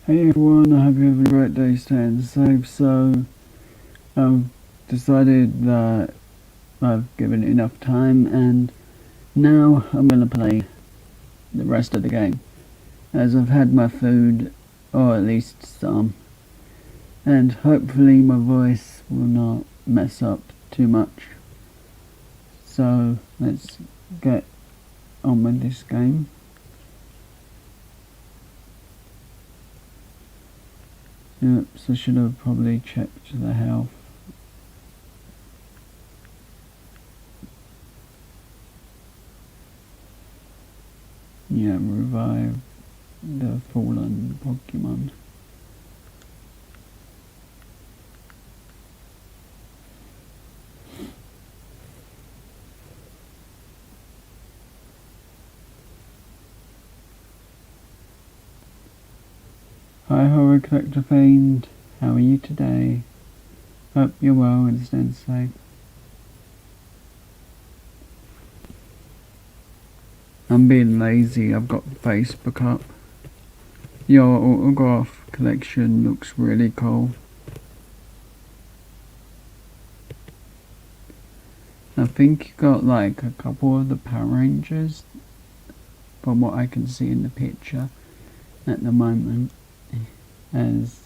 Hey everyone, I hope you're having a great day staying safe. So, I've decided that I've given it enough time and now I'm going to play the rest of the game. As I've had my food, or at least some, and hopefully my voice will not mess up too much. So, let's get on with this game. Oops, I should have probably checked the health. Yeah, revive the fallen Pokemon. Hi Horror Collector Fiend, how are you today? Hope you're well and staying safe. I'm being lazy, I've got Facebook up. Your autograph collection looks really cool. I think you got like a couple of the Power Rangers, from what I can see in the picture at the moment, as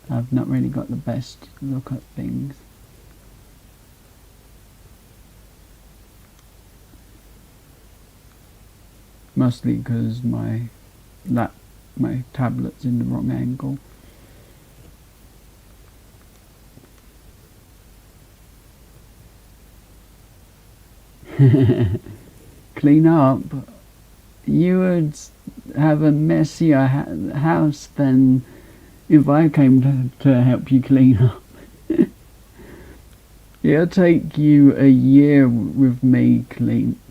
I've not really got the best look at things. Mostly because my tablet's in the wrong angle. Clean up? You would have a messier house than if I came to help you clean up. It'll take you a year with me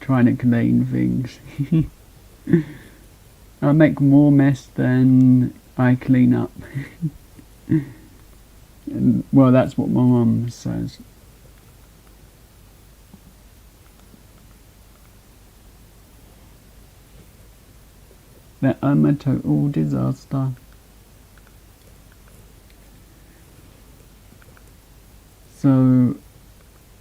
trying to clean things. I make more mess than I clean up. Well, that's what my mum says. That I'm a total disaster. So,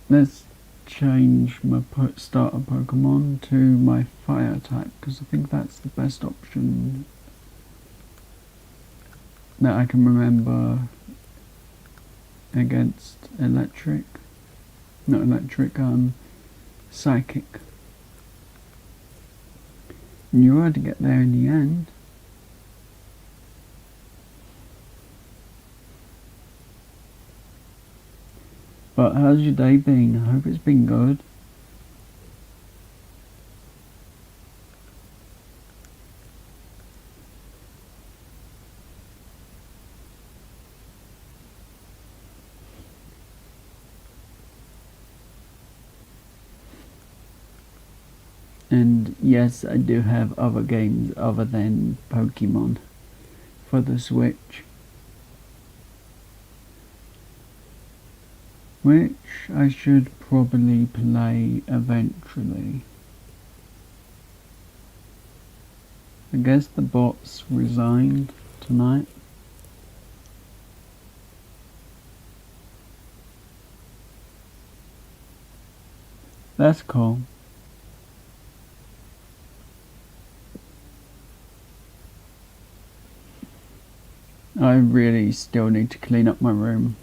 let's change my starter Pokemon to my fire type, because I think that's the best option that I can remember against electric. Not electric, psychic. And you had to get there in the end. But how's your day been? I hope it's been good. And yes, I do have other games other than Pokemon for the Switch, which I should probably play eventually. I guess the bots resigned tonight. That's cool. I really still need to clean up my room.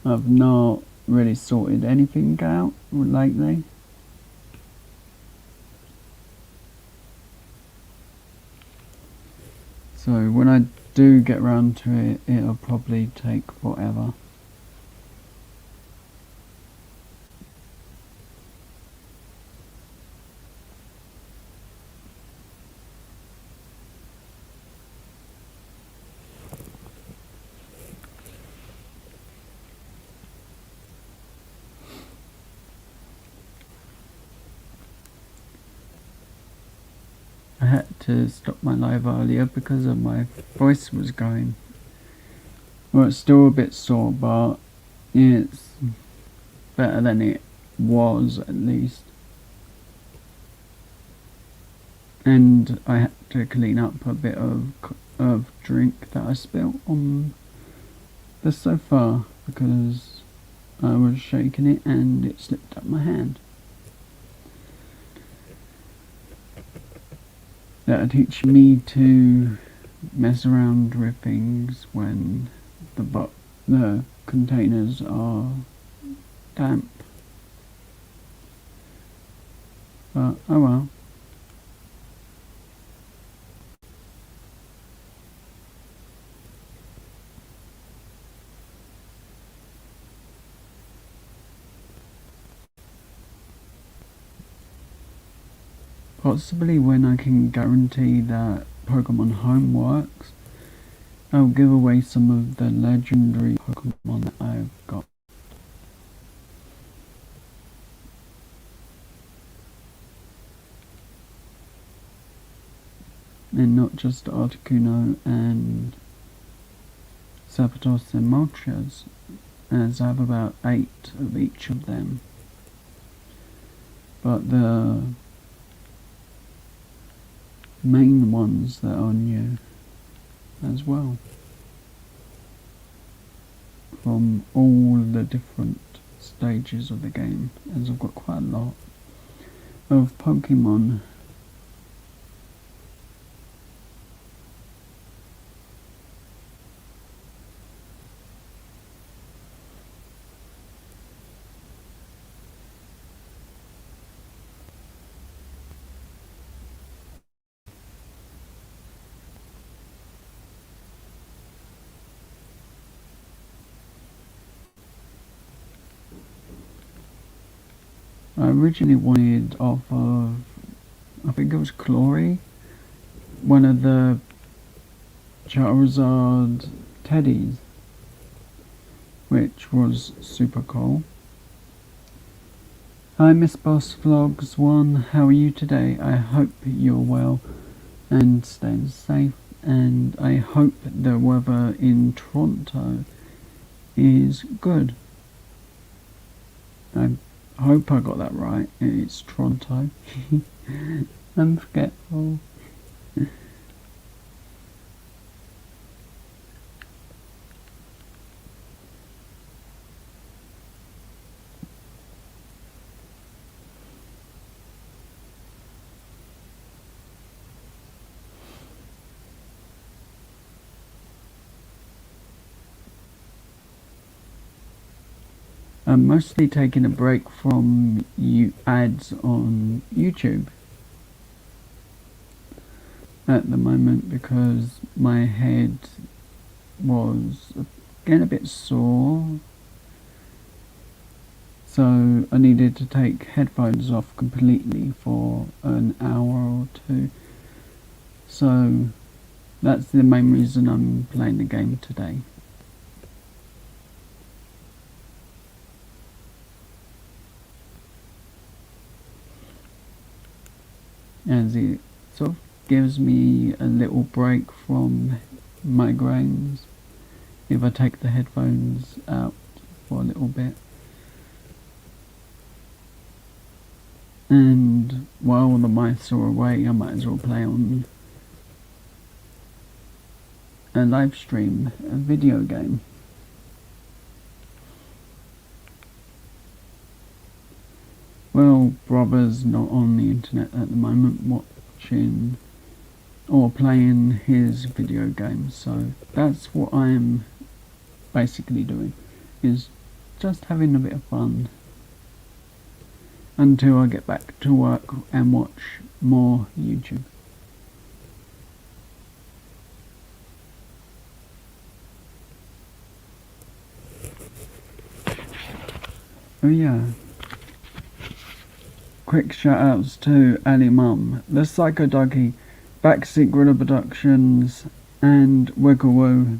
I've not really sorted anything out lately. So when I do get round to it, it'll probably take forever. I had to stop my live earlier because of my voice was going. Well, it's still a bit sore, but it's better than it was, at least. and I had to clean up a bit of drink that I spilt on the sofa because I was shaking it and it slipped out my hand. That'll teach me to mess around with things when the containers are damp. But oh well. Possibly when I can guarantee that Pokemon Home works, I'll give away some of the legendary Pokemon that I've got. And not just Articuno and Zapdos and Moltres, as I have about 8 of each of them. But the main ones that are new as well, from all the different stages of the game, as I've got quite a lot of Pokemon. I originally wanted off of, I think it was Clory, one of the Charizard teddies, which was super cool. Hi Miss Boss Vlogs 1, how are you today? I hope you're well and staying safe, and I hope the weather in Toronto is good. I hope I got that right. It's Toronto. I'm forgetful. I'm mostly taking a break from ads on YouTube at the moment because my head was getting a bit sore, so I needed to take headphones off completely for an hour or two. So that's the main reason I'm playing the game today. As it sort of gives me a little break from migraines if I take the headphones out for a little bit. And while the mice are away, I might as well play on a live stream, a video game. Well, brother's not on the internet at the moment watching or playing his video games, so that's what I'm basically doing, is just having a bit of fun until I get back to work and watch more YouTube. Oh yeah. Quick shout outs to Ali Mum, The Psycho Doggy, Backseat Gorilla Productions, and Wigglewoo.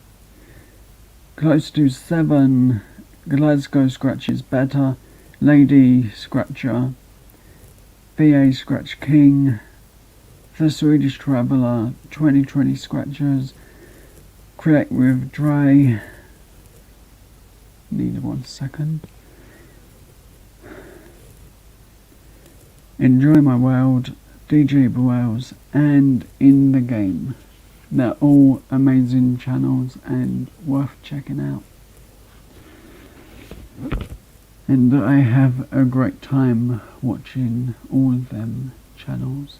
Close to 7, Glasgow Scratches Better, Lady Scratcher, VA Scratch King, The Swedish Traveller, 2020 Scratchers, Critic with Dre. Need 1 second. Enjoy My World, DJ Boels, and in the game. They're all amazing channels and worth checking out. And I have a great time watching all of them channels.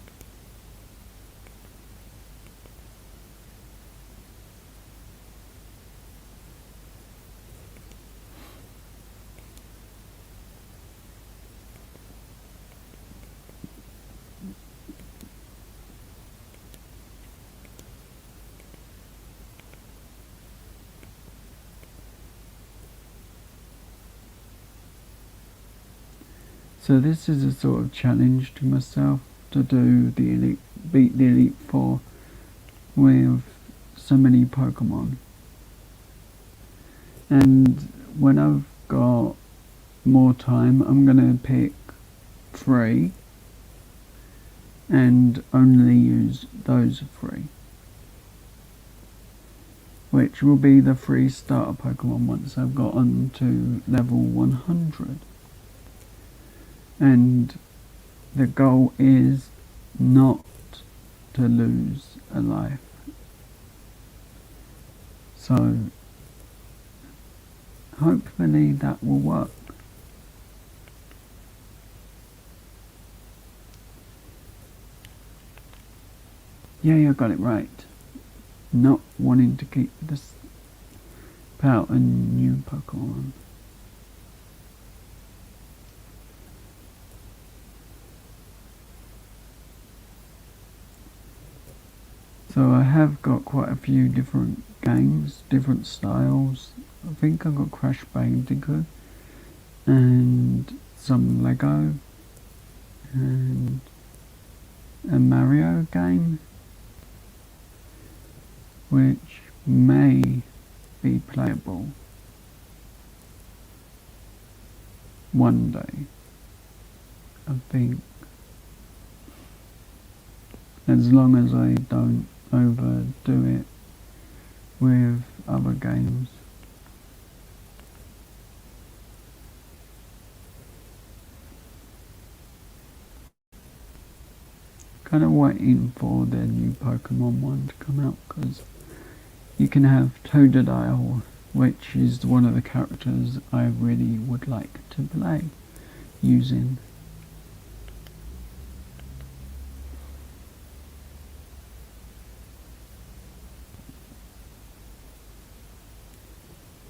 So this is a sort of challenge to myself to do the Elite, beat the Elite Four with so many Pokemon. And when I've got more time, I'm gonna pick 3 and only use those 3, which will be the 3 starter Pokemon once I've gotten to level 100. And the goal is not to lose a life. So hopefully that will work. Yeah, I got it right. Not wanting to keep this out a new Pokemon. So I have got quite a few different games, different styles. I think I got Crash Bandicoot and some Lego and a Mario game, which may be playable one day, I think, as long as I don't overdo it with other games. Kind of waiting for the new Pokemon one to come out, because you can have Totodile, which is one of the characters I really would like to play using.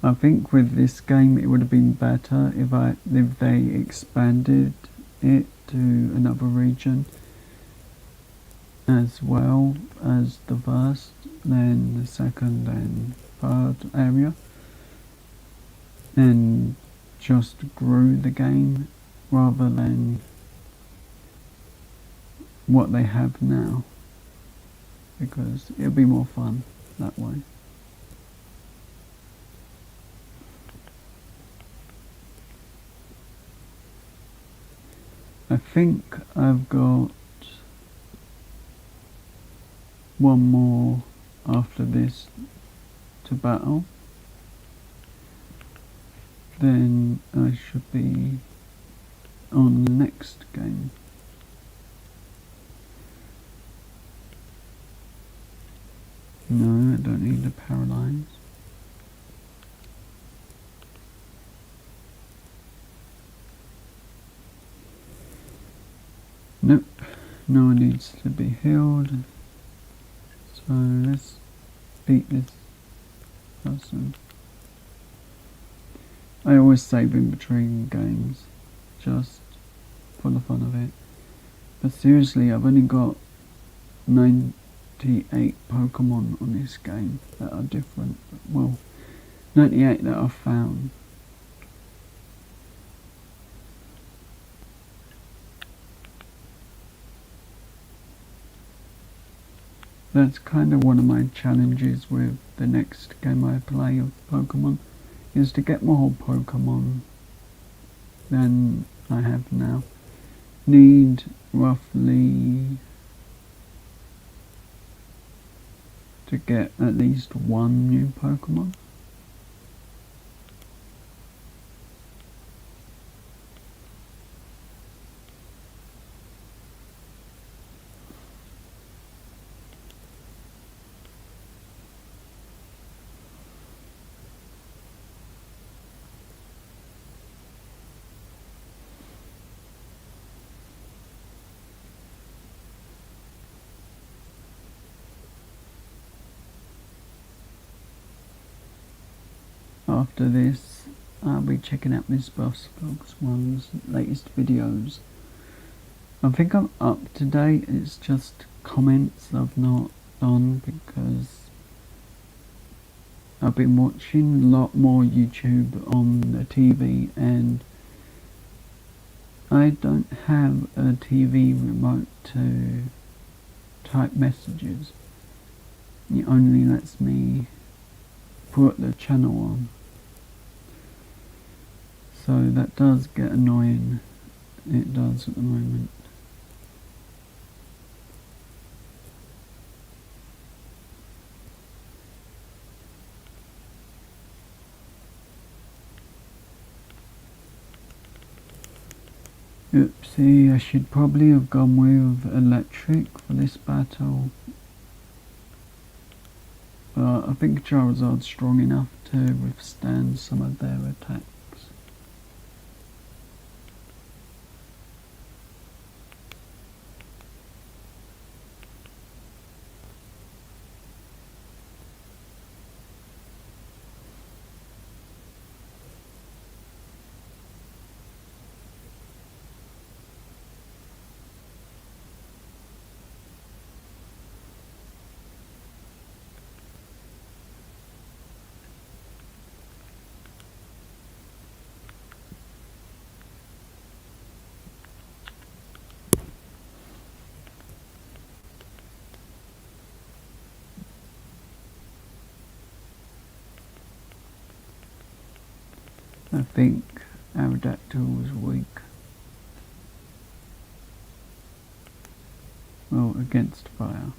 I think with this game it would have been better if they expanded it to another region as well as the first, then the second and third area, and just grew the game rather than what they have now, because it'll be more fun that way. I think I've got one more after this to battle, then I should be on the next game. No, I don't need to paralyze. Nope, no one needs to be healed. So let's beat this person. I always save in between games, just for the fun of it. But seriously, I've only got 98 Pokemon on this game that are different. Well, 98 that I've found. That's kind of one of my challenges with the next game I play of Pokemon, is to get more Pokemon than I have now. Need roughly to get at least one new Pokemon. after this, I'll be checking out Miss Boss Vlogs one's latest videos. I think I'm up to date, it's just comments I've not done because I've been watching a lot more YouTube on the TV and I don't have a TV remote to type messages. It only lets me put the channel on. So that does get annoying. It does at the moment. Oopsie, I should probably have gone with electric for this battle. But I think Charizard's strong enough to withstand some of their attacks. I think Aerodactyl was weak. Well, against fire.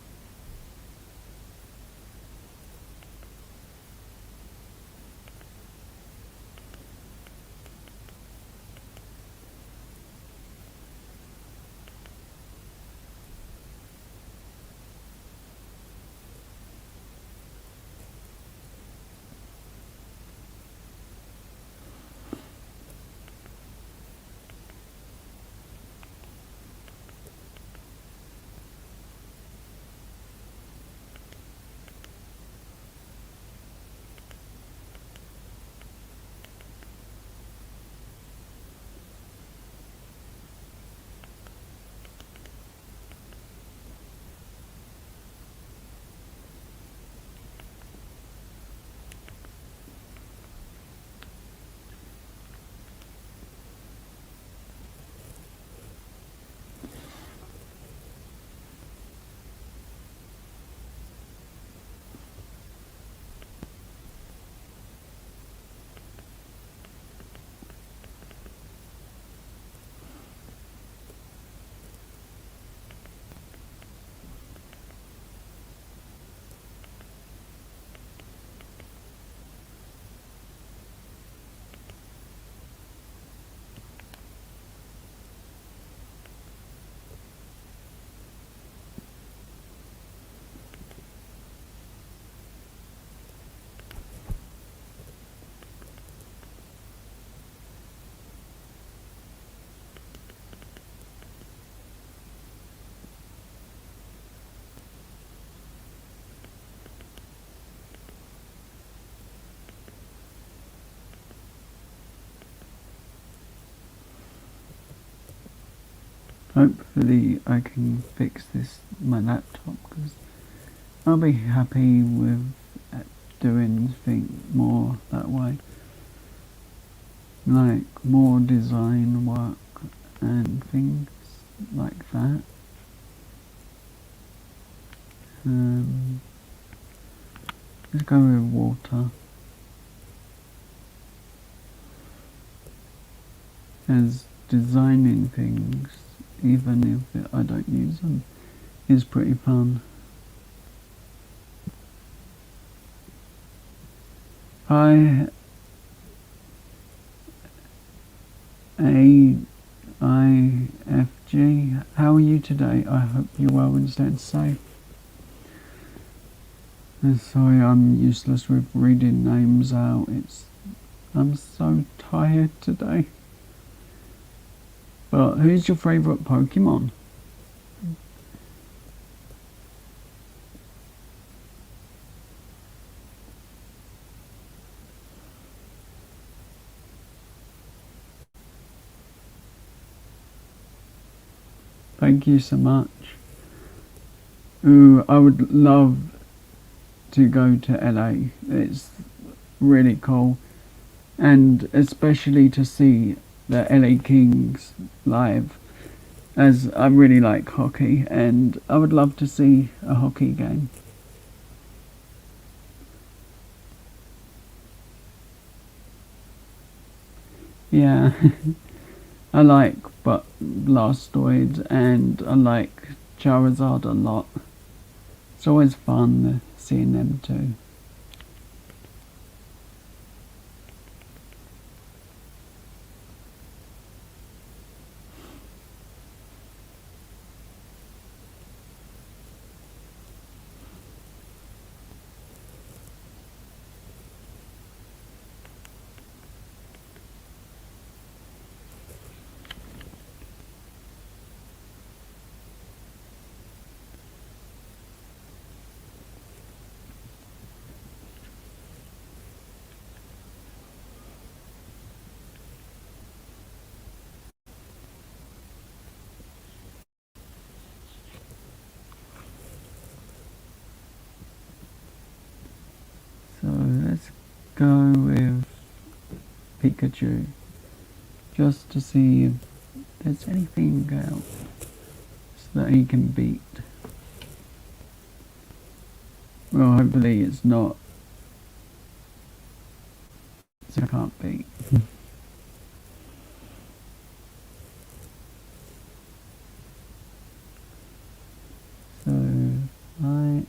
Hopefully I can fix this my laptop because I'll be happy with doing things more that way, like more design work and things like that. Let's go with water as designing things, even if I don't use them, is pretty fun. Hi, AIFG, how are you today? I hope you're well and staying safe. And sorry I'm useless with reading names out, I'm so tired today. But who's your favourite Pokemon? Thank you so much. Ooh, I would love to go to LA. It's really cool. And especially to see the LA Kings live, as I really like hockey and I would love to see a hockey game. Yeah, I like but Blastoise and I like Charizard a lot. It's always fun seeing them too. So let's go with Pikachu just to see if there's anything else that he can beat. Well, hopefully it's not. So I can't beat. So, right,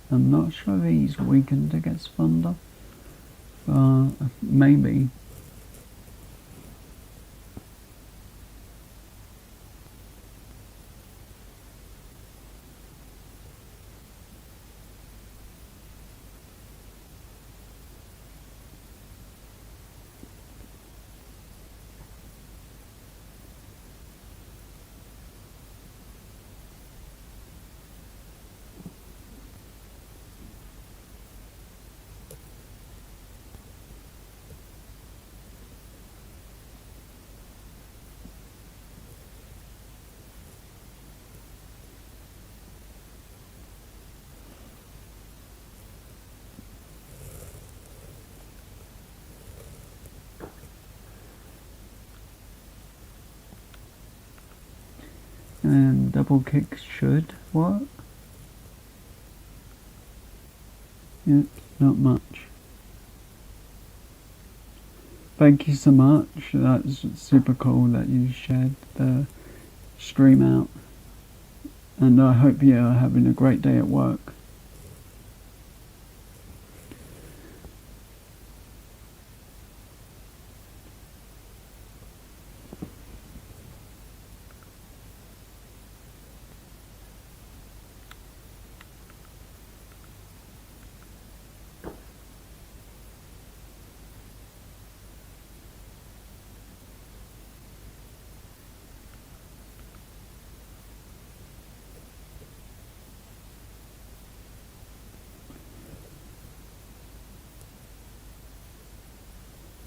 I'm not sure if he's weakened against Thunder, but maybe. And double kick should what? Yep, not much. Thank you so much. That's super cool that you shared the stream out. And I hope you're having a great day at work.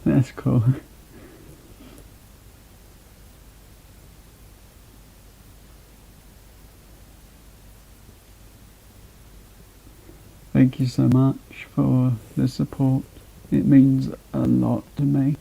That's cool. Thank you so much for the support. It means a lot to me.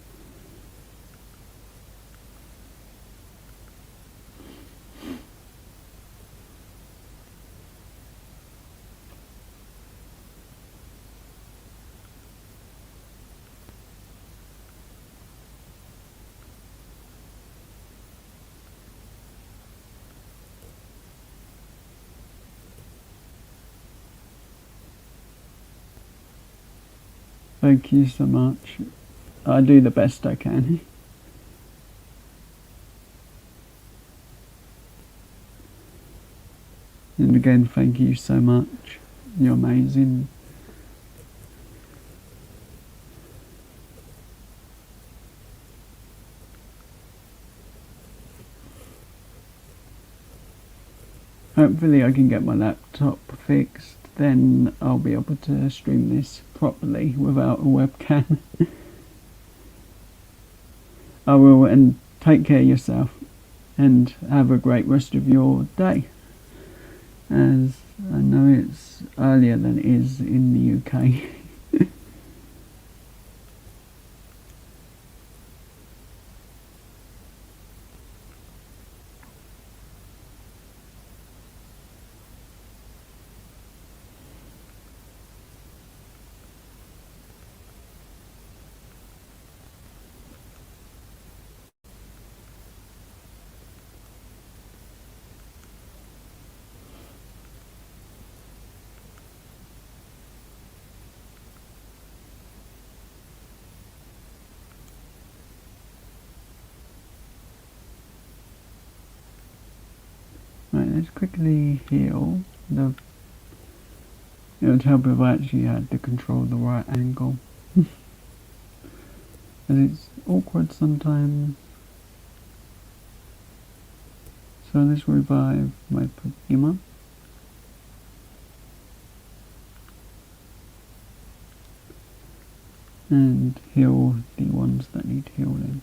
Thank you so much. I do the best I can. And again, thank you so much. You're amazing. Hopefully I can get my laptop fixed, then I'll be able to stream this properly without a webcam. I will, and take care of yourself. and have a great rest of your day, as I know it's earlier than it is in the UK. Right, let's quickly heal. It would help if I actually had to control the right angle. As it's awkward sometimes. So let's revive my Pokemon. And heal the ones that need healing.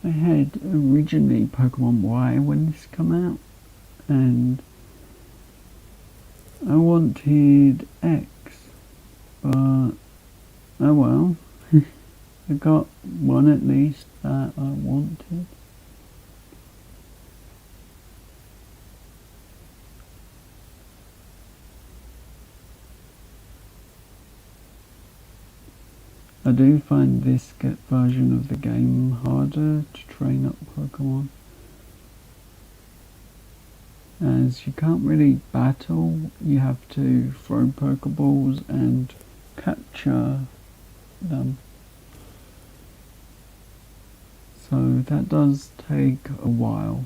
I had originally Pokemon Y when this came out, and I wanted X, but oh well. I got one at least that I wanted. I do find this version of the game harder to train up Pokemon, as you can't really battle, you have to throw Pokeballs and capture them. So that does take a while.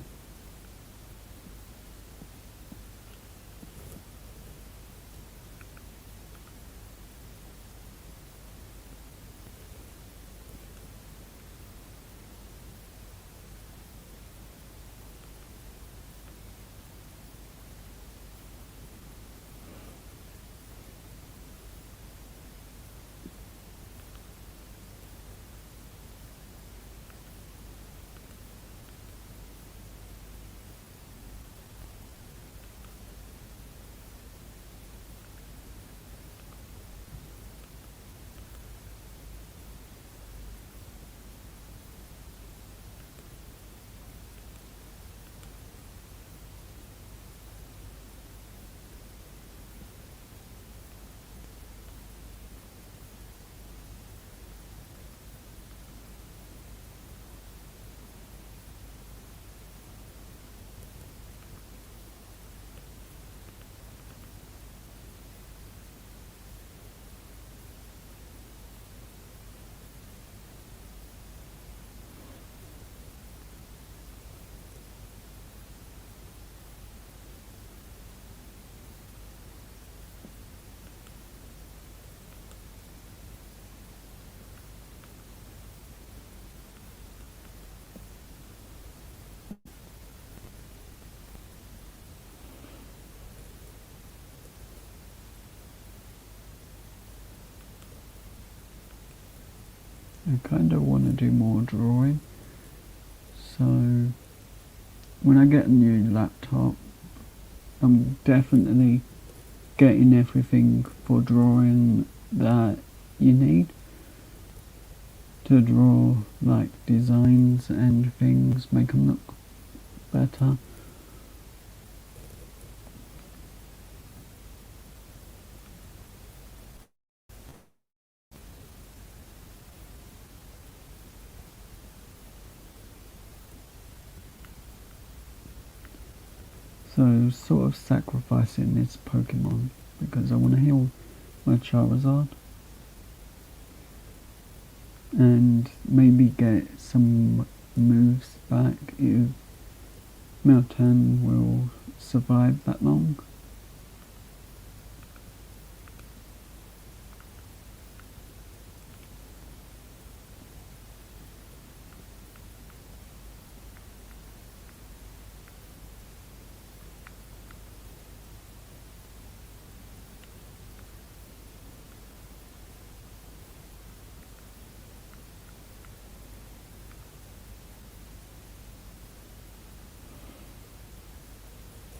I kind of want to do more drawing. So when I get a new laptop, I'm definitely getting everything for drawing that you need to draw, like designs and things, make them look better. So sort of sacrificing this Pokemon because I want to heal my Charizard and maybe get some moves back if Meltan will survive that long.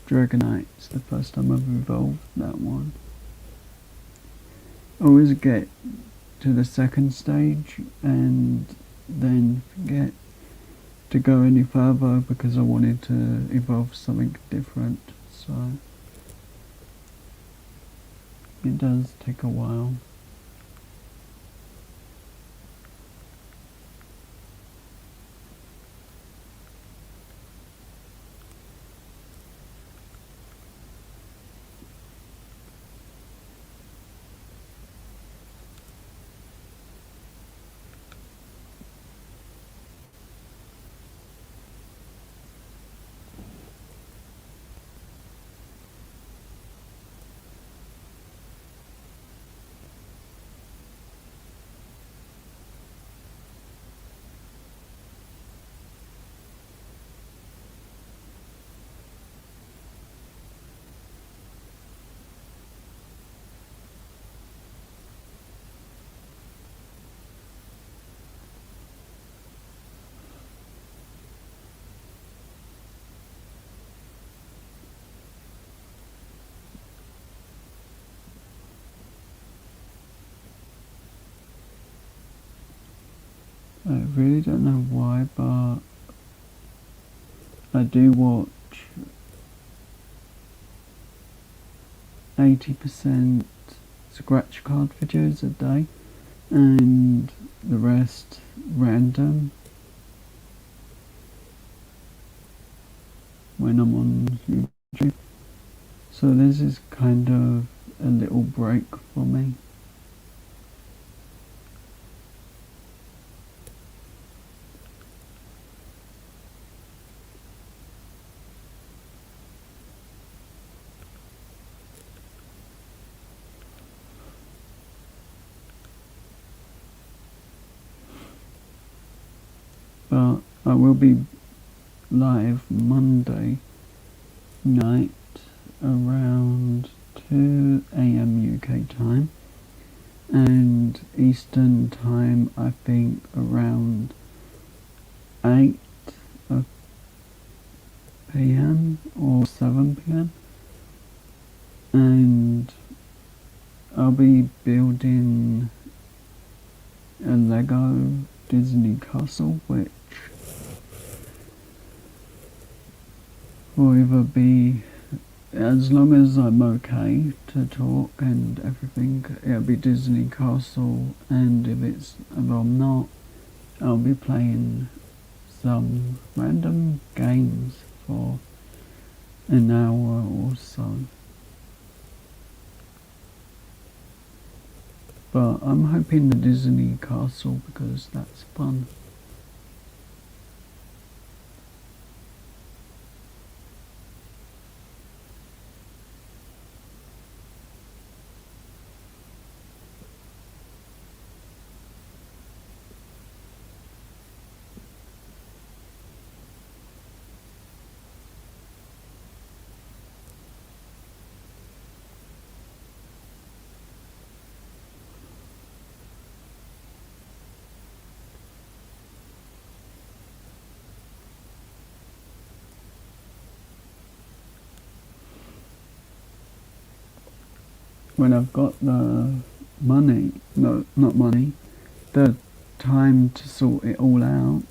Dragonite's the first time I've evolved that one. I always get to the second stage and then forget to go any further because I wanted to evolve something different, so it does take a while. I really don't know why, but I do watch 80% scratch card videos a day and the rest random when I'm on YouTube. So this is kind of a little break for me. But I will be live Monday night around 2 AM UK time and Eastern time I think around 8 PM or 7 PM, and I'll be building a Lego Disney castle which will either be, as long as I'm okay to talk and everything, it'll be Disney Castle, and if I'm not, I'll be playing some random games for an hour or so. But I'm hoping the Disney Castle because that's fun. when I've got the money, no, not money, the time to sort it all out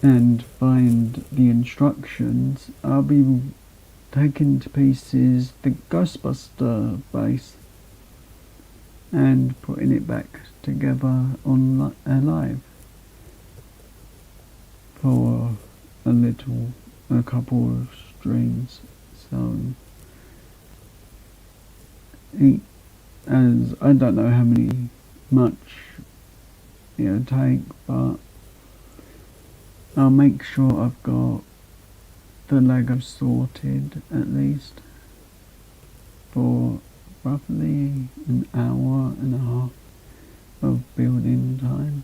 and find the instructions, I'll be taking to pieces the Ghostbuster base and putting it back together on live for a couple of streams. So, as I don't know how much it'll take, but I'll make sure I've got the Lego sorted at least for roughly an hour and a half of building time.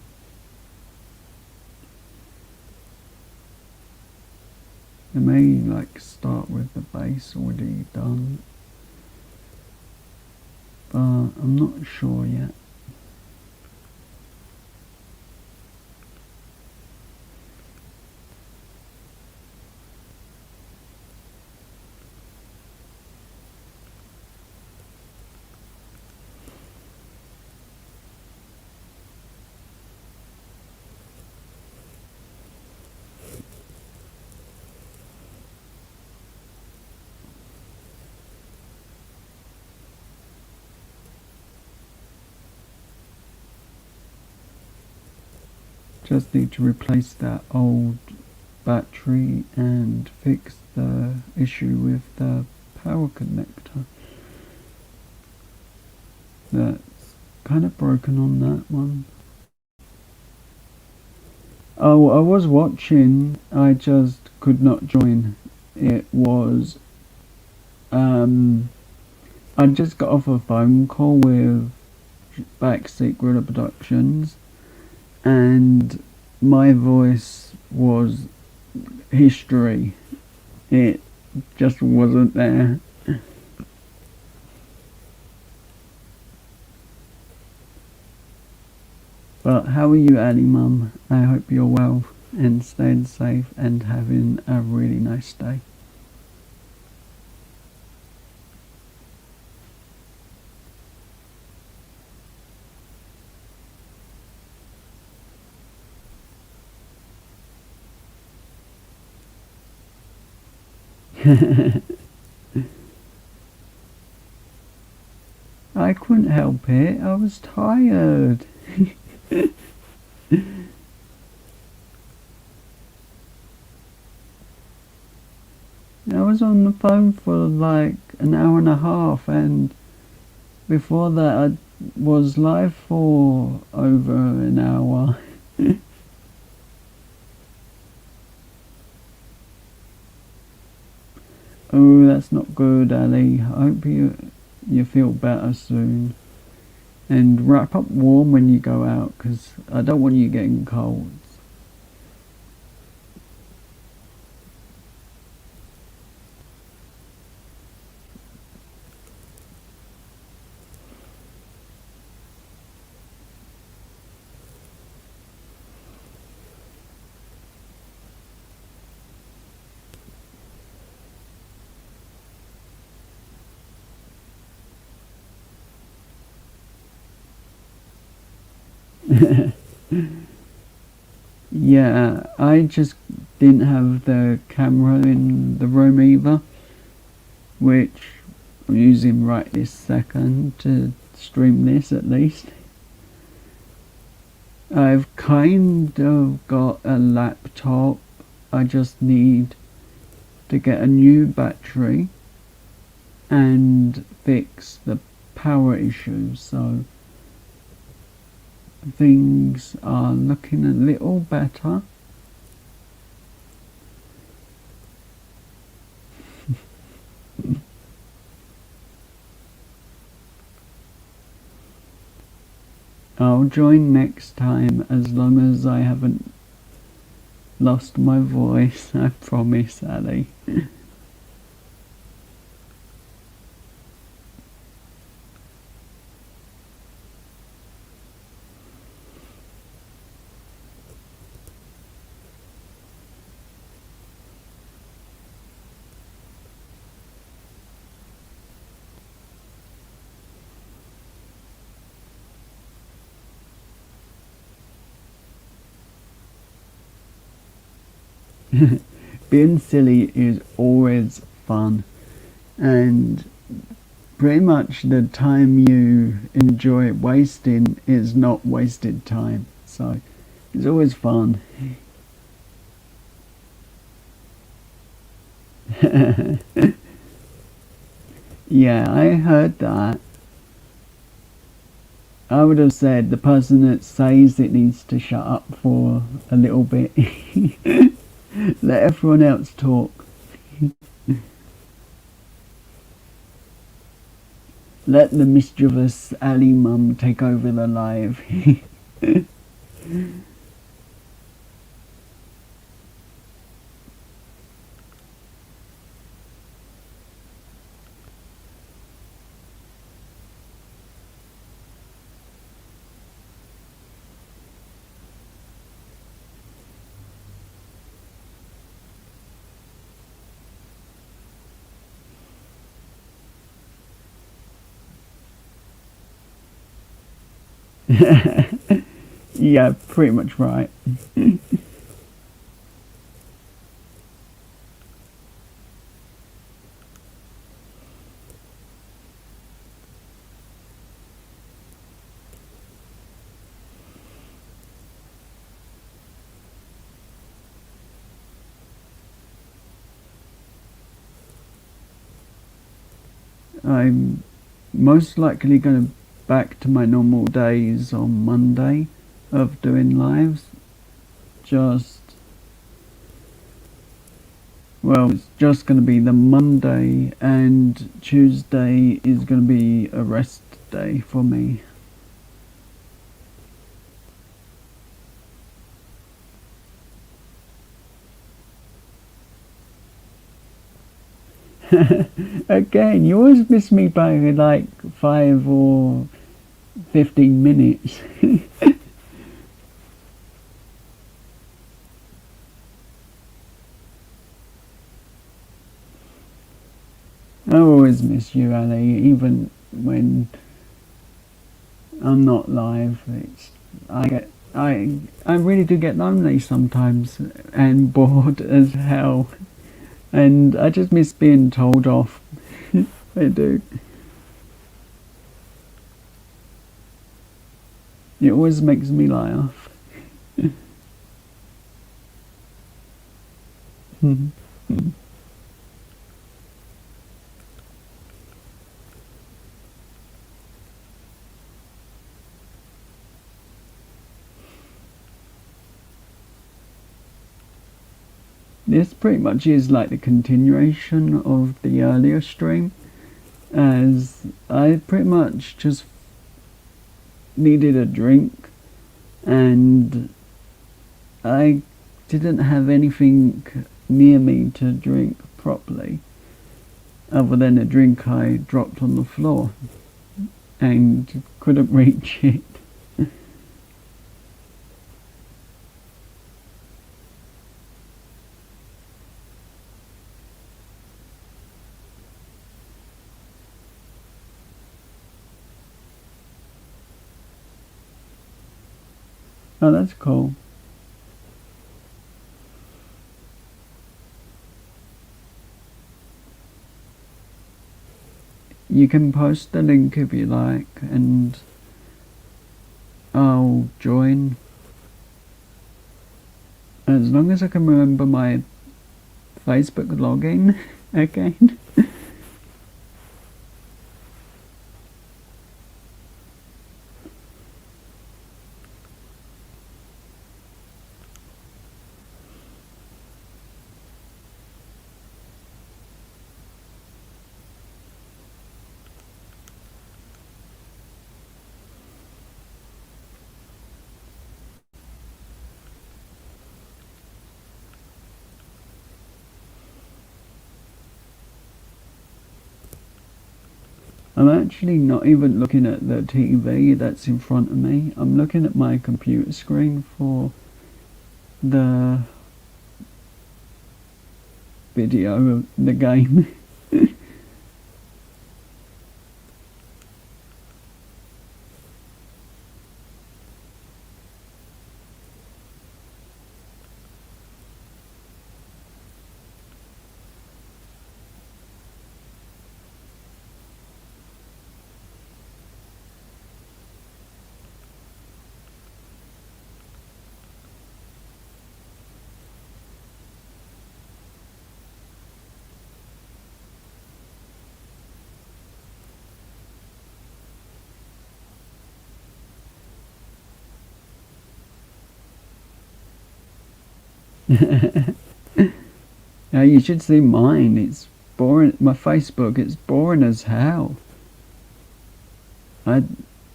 I may start with the base already done, but I'm not sure yet. Just need to replace that old battery and fix the issue with the power connector. That's kind of broken on that one. Oh, I was watching, I just could not join. It was, I just got off a phone call with Backseat Gorilla Productions, and my voice was history. It just wasn't there. But how are you, Ali Mum? I hope you're well and staying safe and having a really nice day. I couldn't help it, I was tired. I was on the phone for an hour and a half, and before that I was live for over an hour. Oh, that's not good, Ali. I hope you feel better soon. And wrap up warm when you go out, because I don't want you getting colds. Yeah, I just didn't have the camera in the room either, which I'm using right this second to stream this at least. I've kind of got a laptop, I just need to get a new battery and fix the power issues, so things are looking a little better. I'll join next time as long as I haven't lost my voice, I promise, Ali. Being silly is always fun, and pretty much the time you enjoy wasting is not wasted time. So it's always fun. Yeah, I heard that. I would have said the person that says it needs to shut up for a little bit. Let everyone else talk. Let the mischievous Ali Mum take over the live. Yeah, pretty much right. I'm most likely going to back to my normal days on Monday of doing lives. Just, well, it's just going to be the Monday, and Tuesday is going to be a rest day for me. Again, you always miss me by like 5 or 15 minutes. I always miss you, Ali, even when I'm not live. I really do get lonely sometimes and bored as hell, and I just miss being told off. I do. It always makes me laugh. This pretty much is like the continuation of the earlier stream, as I pretty much just needed a drink and I didn't have anything near me to drink properly other than a drink I dropped on the floor and couldn't reach it. Oh, that's cool. You can post the link if you like, and I'll join. As long as I can remember my Facebook login again. I'm actually not even looking at the TV that's in front of me. I'm looking at my computer screen for the video of the game. Now you should see mine. It's boring. My Facebook, it's boring as hell. I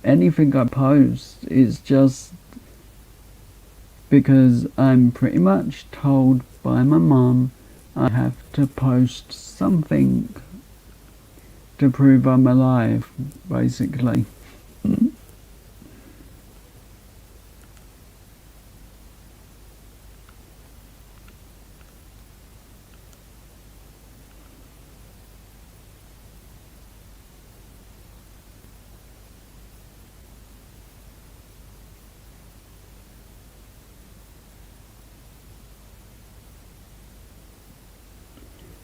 Anything I post is just because I'm pretty much told by my mum I have to post something to prove I'm alive, basically.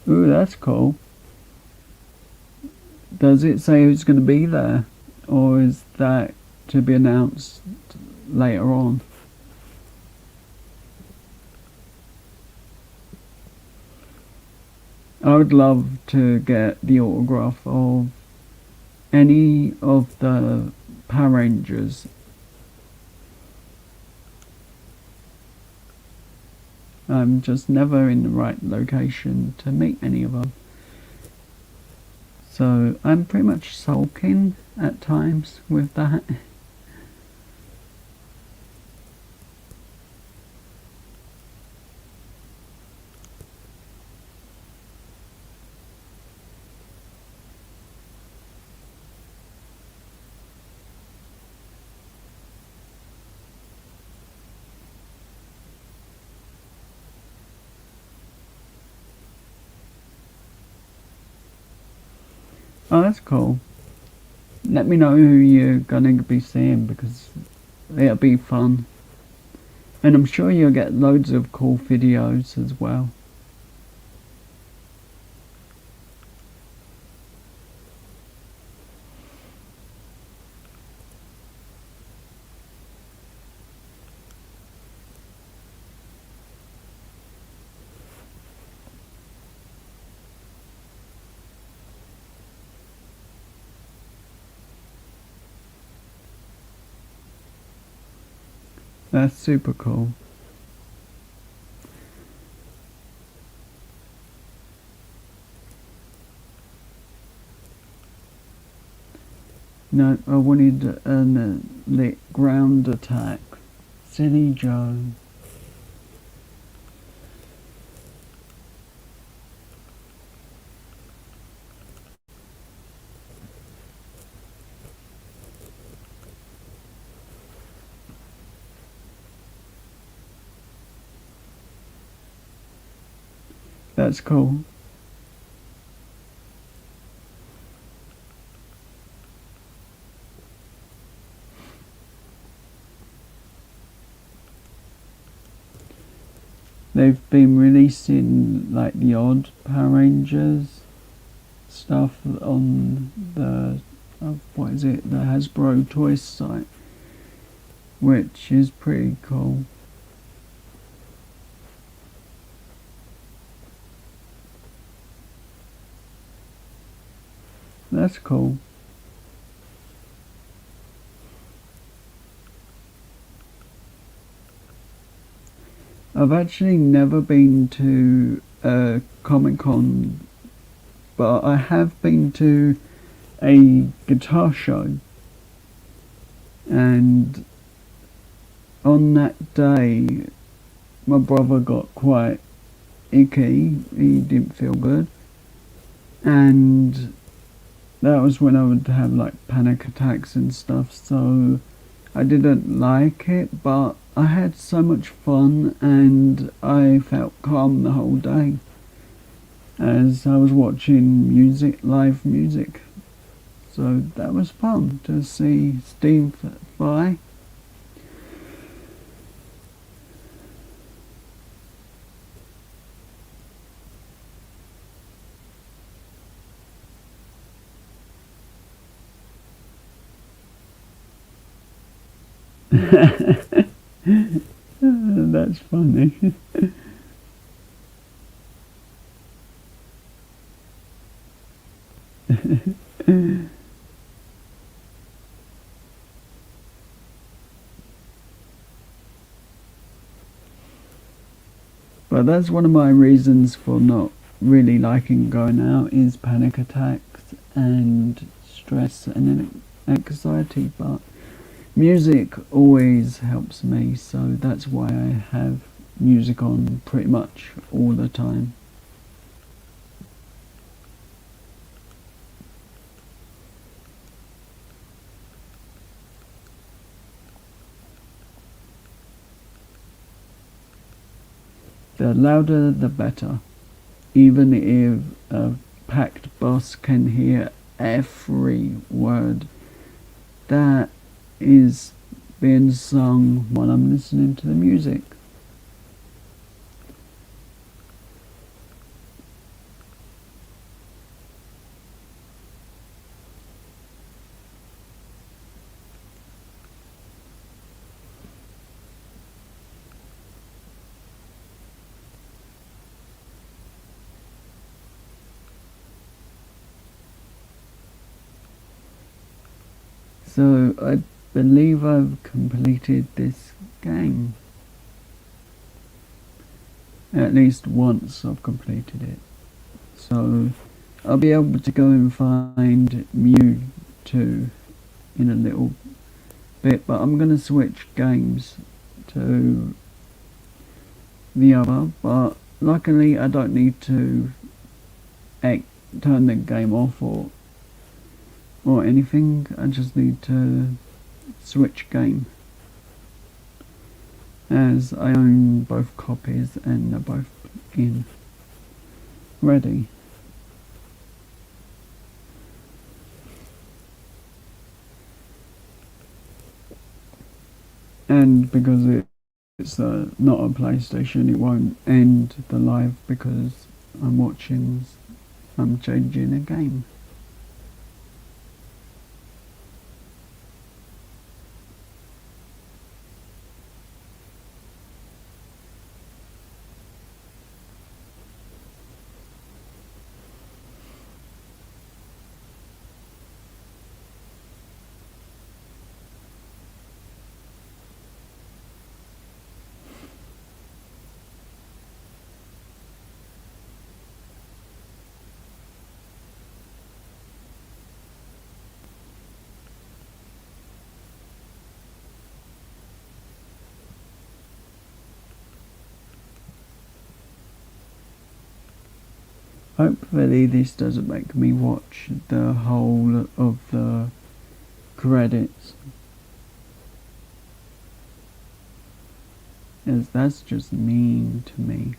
Ooh, that's cool. Does it say who's going to be there? Or is that to be announced later on? I would love to get the autograph of any of the Power Rangers. I'm just never in the right location to meet any of them. So I'm pretty much sulking at times with that. Oh, that's cool. Let me know who you're gonna be seeing because it'll be fun. And I'm sure you'll get loads of cool videos as well. That's super cool. No, I wanted an lit ground attack. Silly Joe. That's cool. They've been releasing like the odd Power Rangers stuff on the what is it, the Hasbro Toys site, which is pretty cool. That's cool. I've actually never been to a Comic Con, but I have been to a guitar show, and on that day my brother got quite icky. He didn't feel good, and that was when I would have like panic attacks and stuff, so I didn't like it, but I had so much fun and I felt calm the whole day as I was watching live music. So that was fun to see Steve Vai. That's funny. But that's one of my reasons for not really liking going out is panic attacks and stress and anxiety. But music always helps me, so that's why I have music on pretty much all the time. The louder the better, even if a packed bus can hear every word that is being sung while I'm listening to the music. So I believe I've completed this game. At least once I've completed it. So I'll be able to go and find Mewtwo in a little bit, but I'm going to switch games to the other, but luckily I don't need to turn the game off or anything. I just need to switch game, as I own both copies and they're both in ready. And because it's not a PlayStation, it won't end the live because I'm changing a game. Hopefully this doesn't make me watch the whole of the credits, as that's just mean to me.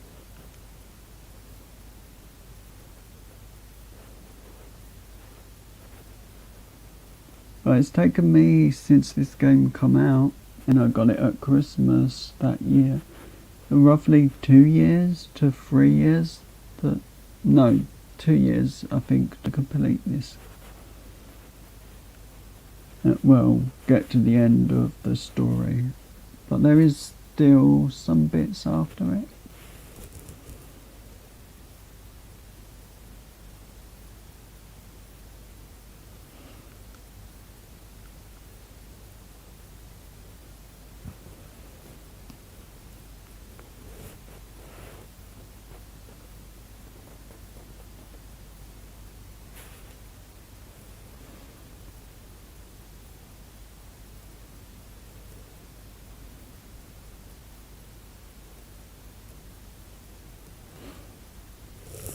But it's taken me since this game come out, and I got it at Christmas that year, roughly 2 years to 3 years no, 2 years, I think, to complete this. Well, get to the end of the story, but there is still some bits after it.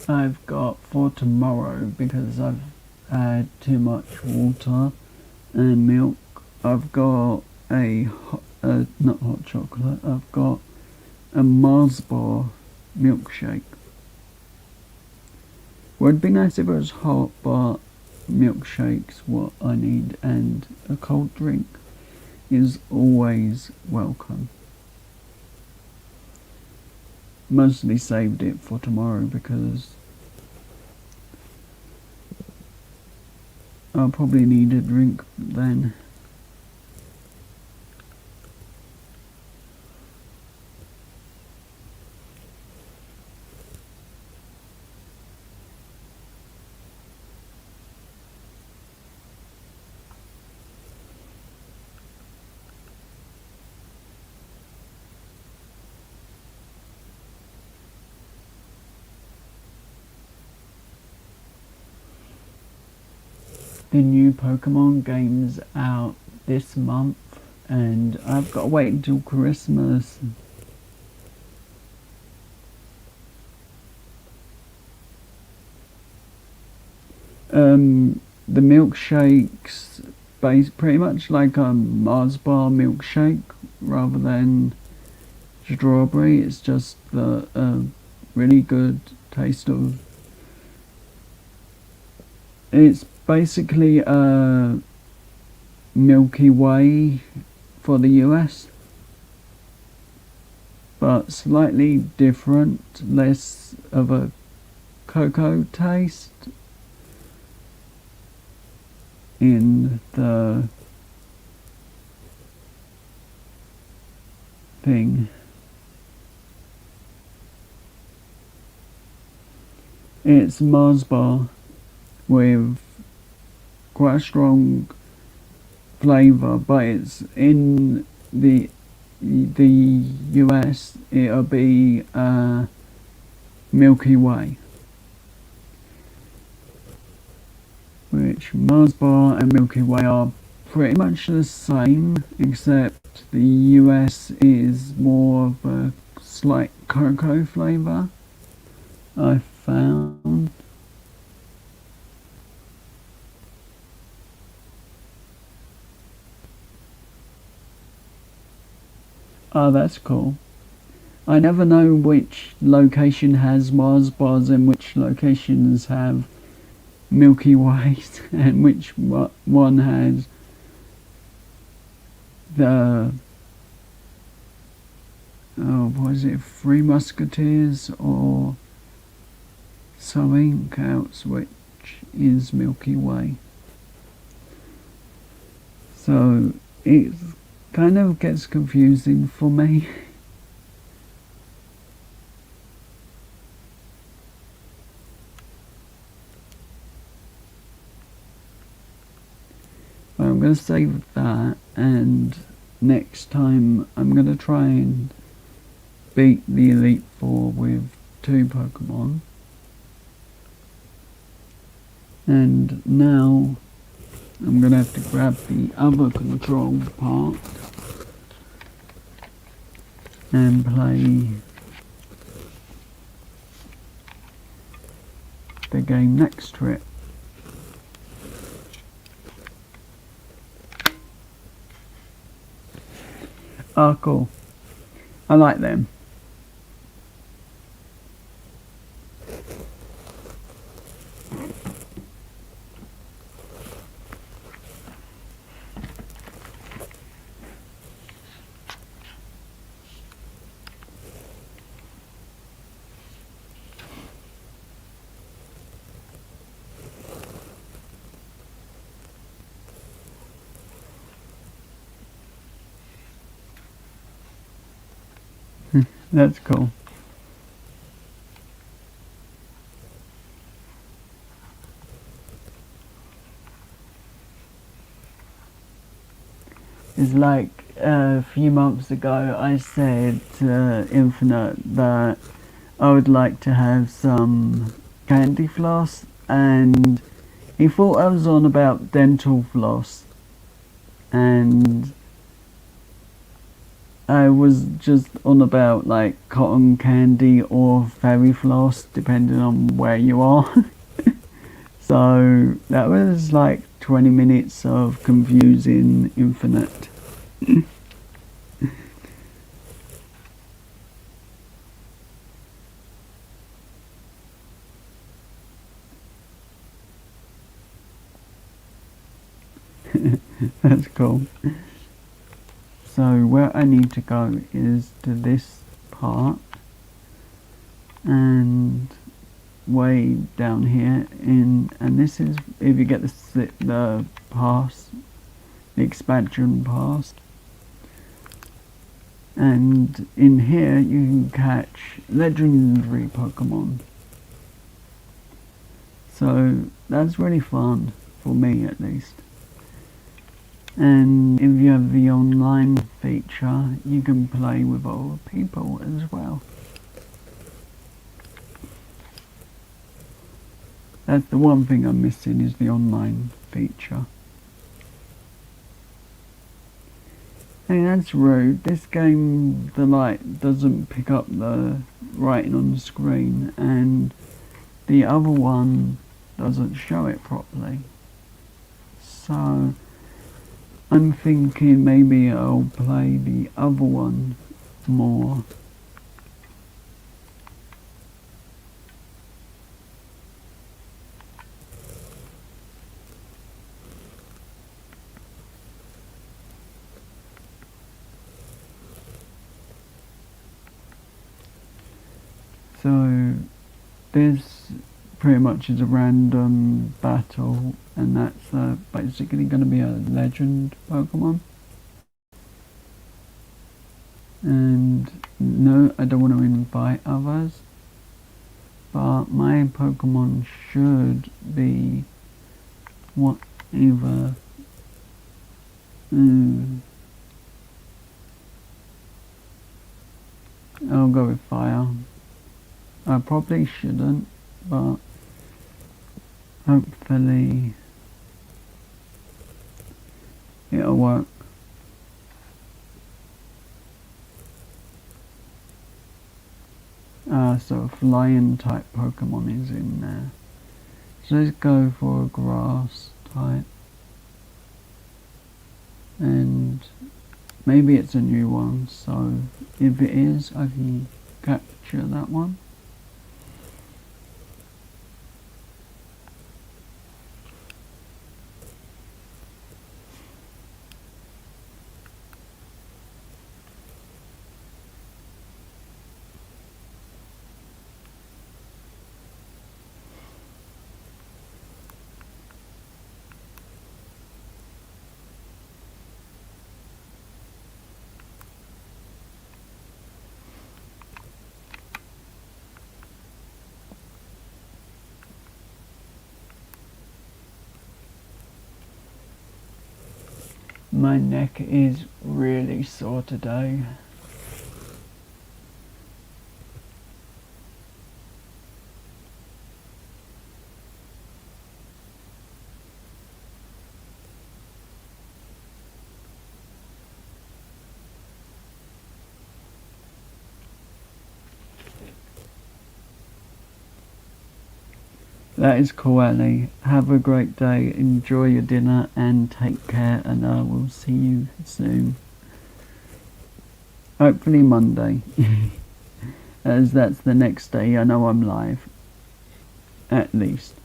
I've got for tomorrow, because I've had too much water and milk, I've got not hot chocolate, I've got a Mars bar milkshake. Would be nice if it was hot, but milkshake's what I need, and a cold drink is always welcome. Mostly saved it for tomorrow because I'll probably need a drink then. the new Pokemon game's out this month, and I've got to wait until Christmas. The milkshake's pretty much like a Mars bar milkshake rather than strawberry. It's just the really good taste of. It's basically a Milky Way for the US, but slightly different, less of a cocoa taste in the thing. It's Mars bar with quite a strong flavour, but it's in the US it'll be Milky Way, which Mars bar and Milky Way are pretty much the same, except the US is more of a slight cocoa flavour, I found. Oh, that's cool. I never know which location has Mars bars and which locations have Milky Ways and which one has the was it Three Musketeers or something else, which is Milky Way. So it kind of gets confusing for me. But I'm going to save that, and next time I'm going to try and beat the Elite Four with 2 Pokemon. And now I'm going to have to grab the other control part and play the game next to it. Oh, cool. I like them. That's cool. It's like a few months ago I said to Infinite that I would like to have some candy floss, and he thought I was on about dental floss, and I was just on about like cotton candy or fairy floss, depending on where you are. So that was like 20 minutes of confusing Infinite. That's cool. So where I need to go is to this part, and way down here and this is if you get the pass, the expansion pass, and in here you can catch legendary Pokemon. So that's really fun, for me at least. And if you have the online feature, you can play with other people as well. That's the one thing I'm missing, is the online feature. Hey, that's rude. This game, the light doesn't pick up the writing on the screen, and the other one doesn't show it properly. So I'm thinking maybe I'll play the other one more. So this pretty much is a random battle, and that's basically going to be a legend Pokemon. And no, I don't want to invite others, but my Pokemon should be what either. I'll go with fire. I probably shouldn't, but hopefully it'll work. So a flying type Pokemon is in there. So let's go for a grass type. And maybe it's a new one, so if it is, I can capture that one. My neck is really sore today. That is cool, Ali. Have a great day, enjoy your dinner, and take care, and I will see you soon. Hopefully Monday, as that's the next day I know I'm live, at least.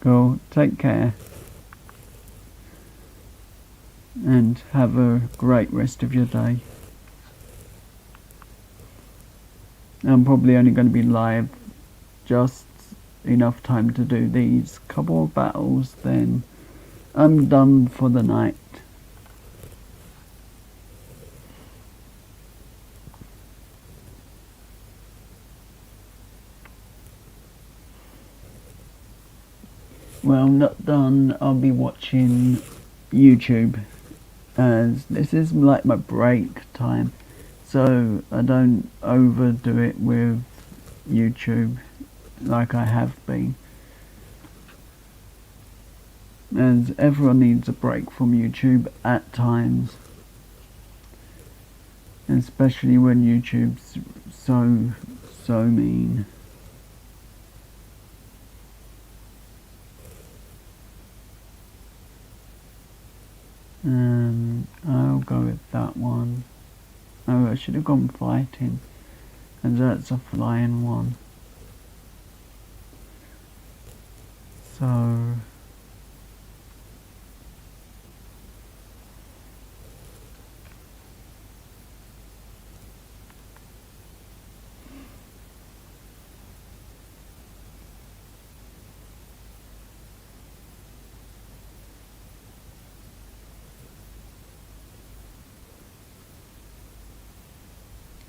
Cool, take care. And have a great rest of your day. I'm probably only going to be live just enough time to do these couple of battles, then I'm done for the night. Well, not done. I'll be watching YouTube, as this is like my break time, so I don't overdo it with YouTube like I have been, as everyone needs a break from YouTube at times, especially when YouTube's so mean. I'll go with that one. Oh, I should have gone fighting, and that's a flying one. So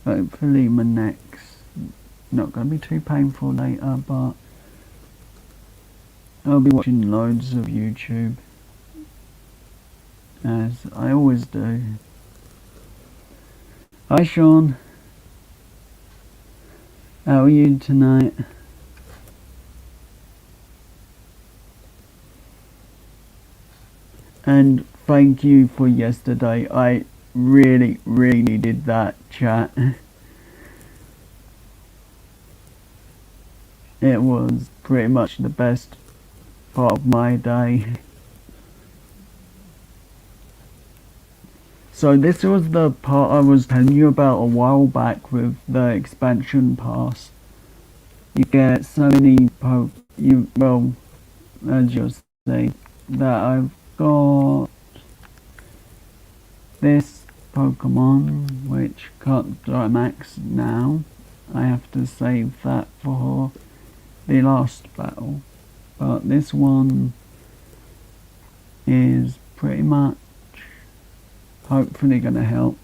hopefully my neck's not going to be too painful later, but I'll be watching loads of YouTube, as I always do. Hi Sean. How are you tonight? And thank you for yesterday. I really needed that chat. It was pretty much the best part of my day. So this was the part I was telling you about a while back with the expansion pass. You get so many as you'll see, that I've got this Pokemon which can't Dynamax now. I have to save that for the last battle. But this one is pretty much hopefully gonna help.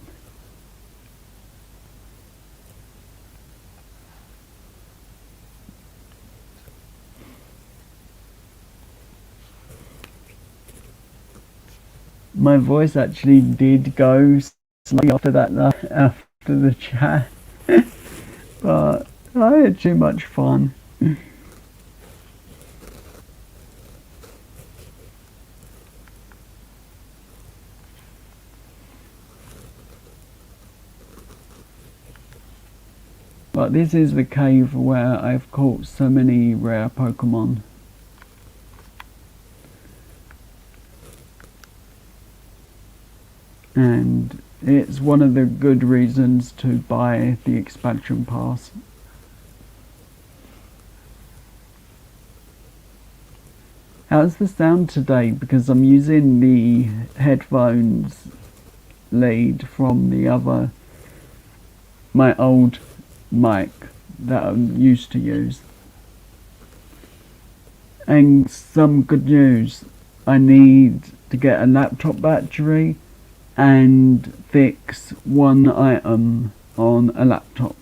My voice actually did go slightly after that, after the chat, but I had too much fun. But this is the cave where I've caught so many rare Pokemon. And it's one of the good reasons to buy the expansion pass. How's the sound today? Because I'm using the headphones lead from my old mic that I used to use. And some good news, I need to get a laptop battery and fix one item on a laptop,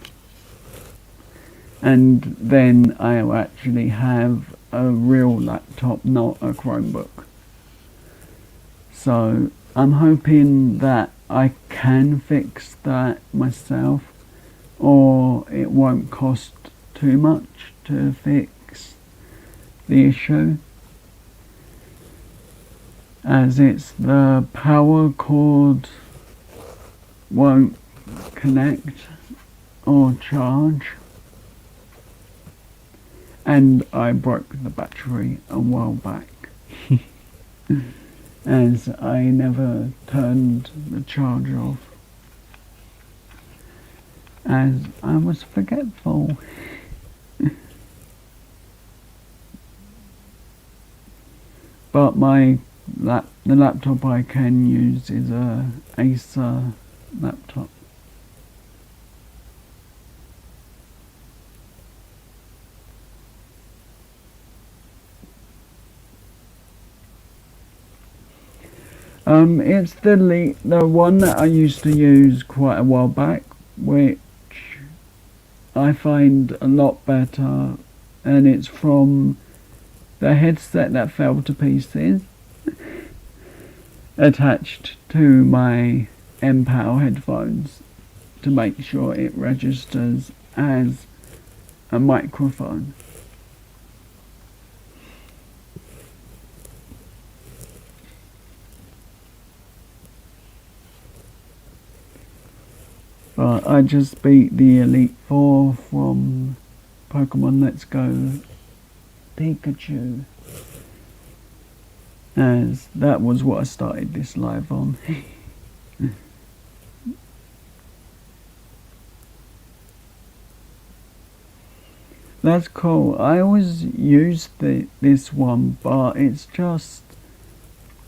and then I'll actually have a real laptop, not a Chromebook. So I'm hoping that I can fix that myself, or it won't cost too much to fix the issue, as it's the power cord won't connect or charge, and I broke the battery a while back as I never turned the charge off, as I was forgetful. But the laptop I can use is a Acer laptop. It's the one that I used to use quite a while back, which I find a lot better, and it's from the headset that fell to pieces, attached to my MPAL headphones to make sure it registers as a microphone. But I just beat the Elite Four from Pokemon Let's Go Pikachu, as that was what I started this live on. That's cool. I always use this one, but it's just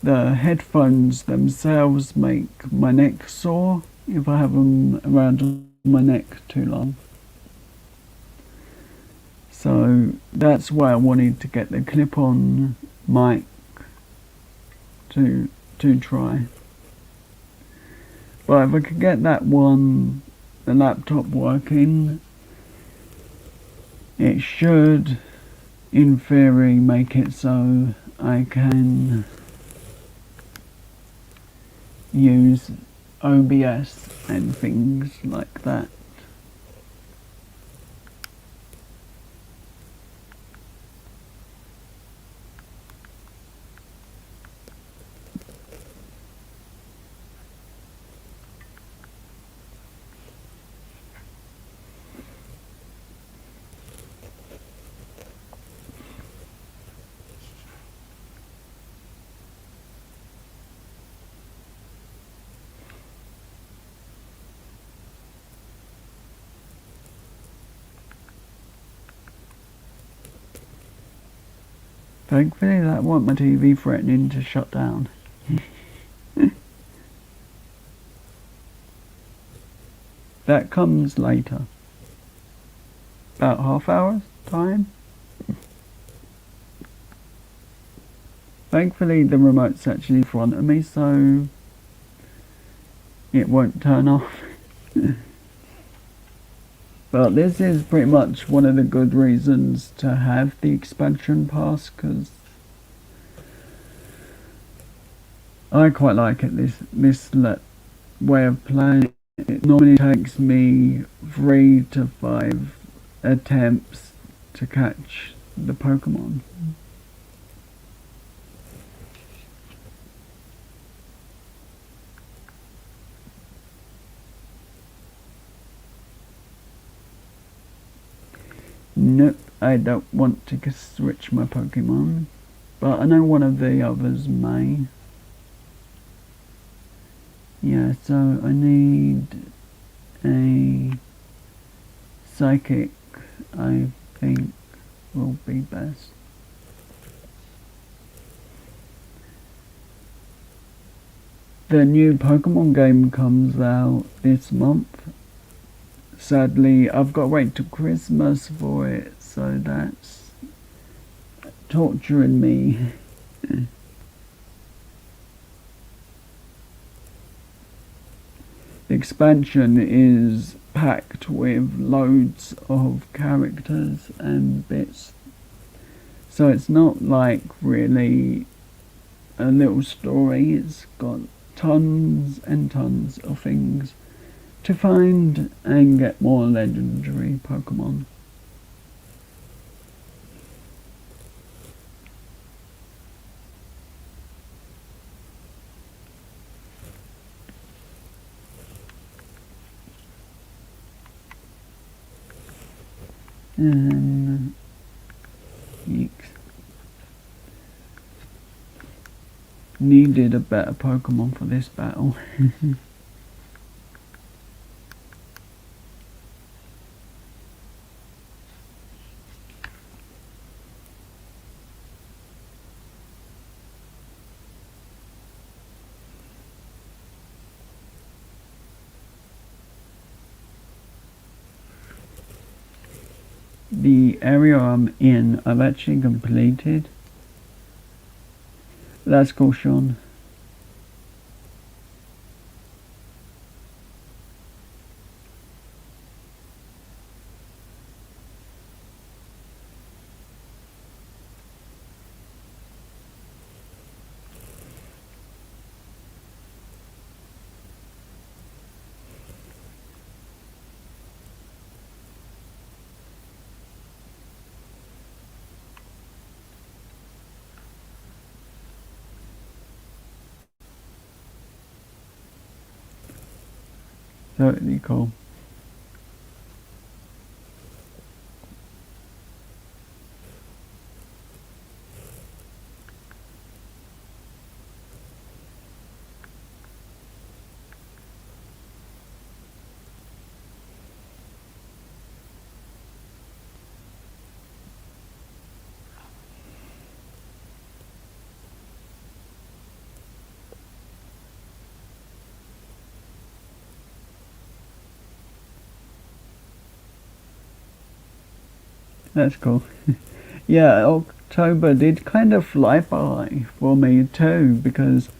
the headphones themselves make my neck sore if I have them around my neck too long. So that's why I wanted to get the clip-on mic to try. But if I could get the laptop working, it should, in theory, make it so I can use OBS and things like that. Thankfully that wasn't my TV threatening to shut down. That comes later. About half hour's time. Thankfully the remote's actually in front of me, so it won't turn off. But this is pretty much one of the good reasons to have the expansion pass, because I quite like it, this way of playing. It normally takes me 3 to 5 attempts to catch the Pokemon. Nope, I don't want to switch my Pokemon, but I know one of the others may. Yeah, so I need a Psychic, I think, will be best. The new Pokemon game comes out this month. Sadly, I've got to wait till Christmas for it, so that's torturing me. The expansion is packed with loads of characters and bits, so it's not like really a little story. It's got tons and tons of things to find and get more legendary Pokemon. And yeeks. Needed a better Pokemon for this battle. The area I'm in, I've actually completed. That's cool, Sean. Totally cool. That's cool. Yeah, October did kind of fly by for me too, because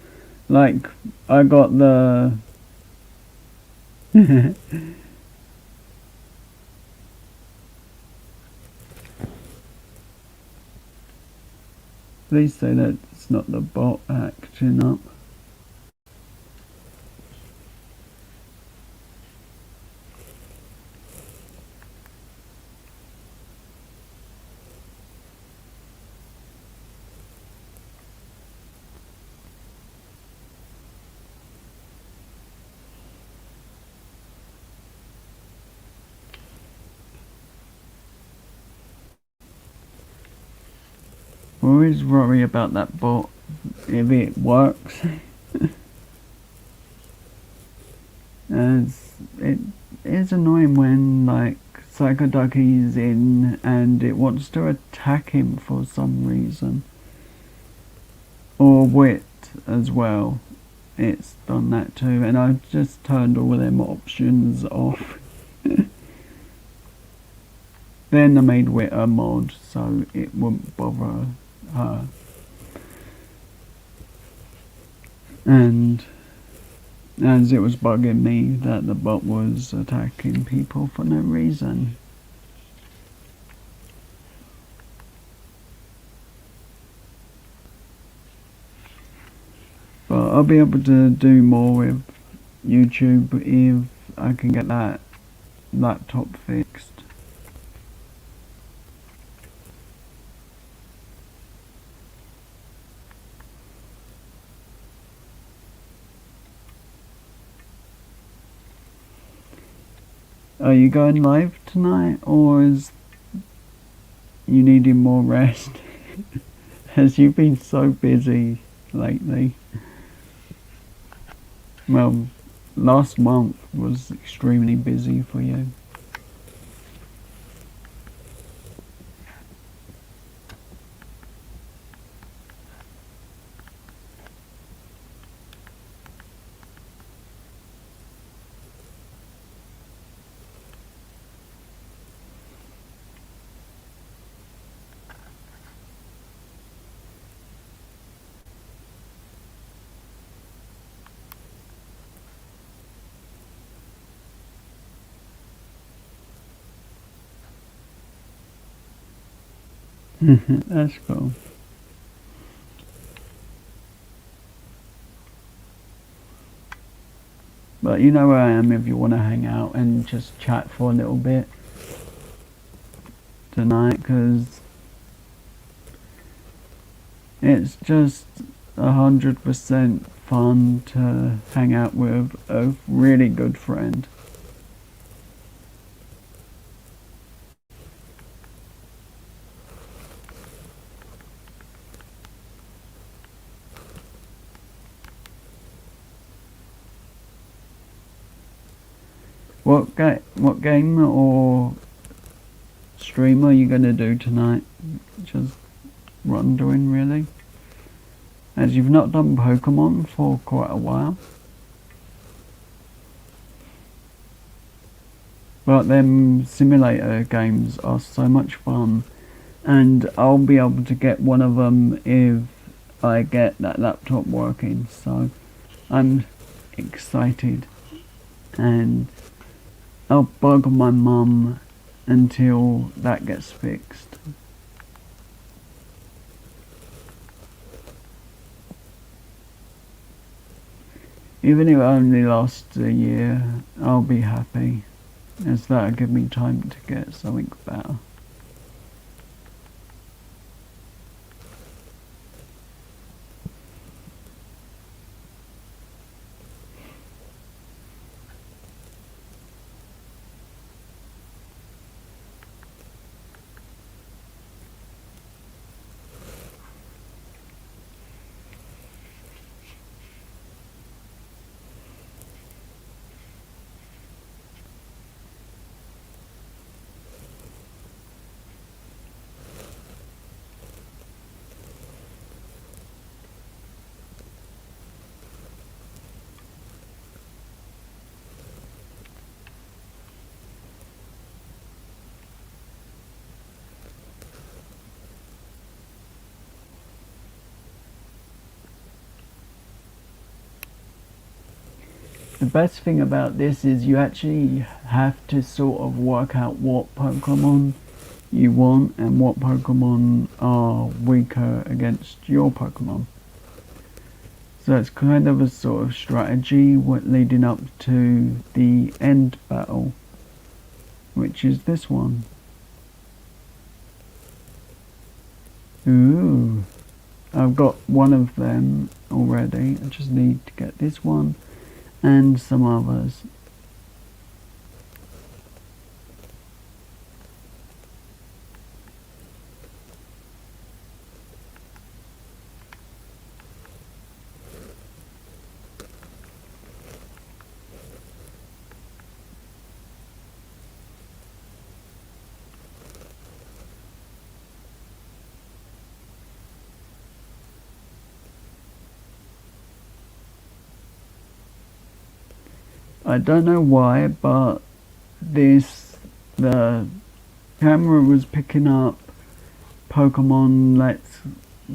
like I got the please say that it's not the bot acting up. Always worry about that bot if it works. As it is annoying when like Psychoducky's in and it wants to attack him for some reason. or wit as well. It's done that too, and I've just turned all of them options off. Then I made wit a mod so it wouldn't bother her. And as it was bugging me that the bot was attacking people for no reason. But I'll be able to do more with YouTube if I can get that laptop fixed. Are you going live tonight, or is you needing more rest? Has you been so busy lately? Well, last month was extremely busy for you. That's cool. But you know where I am if you want to hang out and just chat for a little bit tonight, because it's just 100% fun to hang out with a really good friend. What game or stream are you gonna do tonight? Just wondering, really, as you've not done Pokemon for quite a while. But them simulator games are so much fun, and I'll be able to get one of them if I get that laptop working. So I'm excited, and I'll bug my mum until that gets fixed. Even if it only lasts a year, I'll be happy, as that'll give me time to get something better. The best thing about this is you actually have to sort of work out what Pokemon you want and what Pokemon are weaker against your Pokemon. So it's kind of a sort of strategy leading up to the end battle, which is this one. Ooh, I've got one of them already. I just need to get this one and some others. I don't know why, but the camera was picking up Pokemon Let's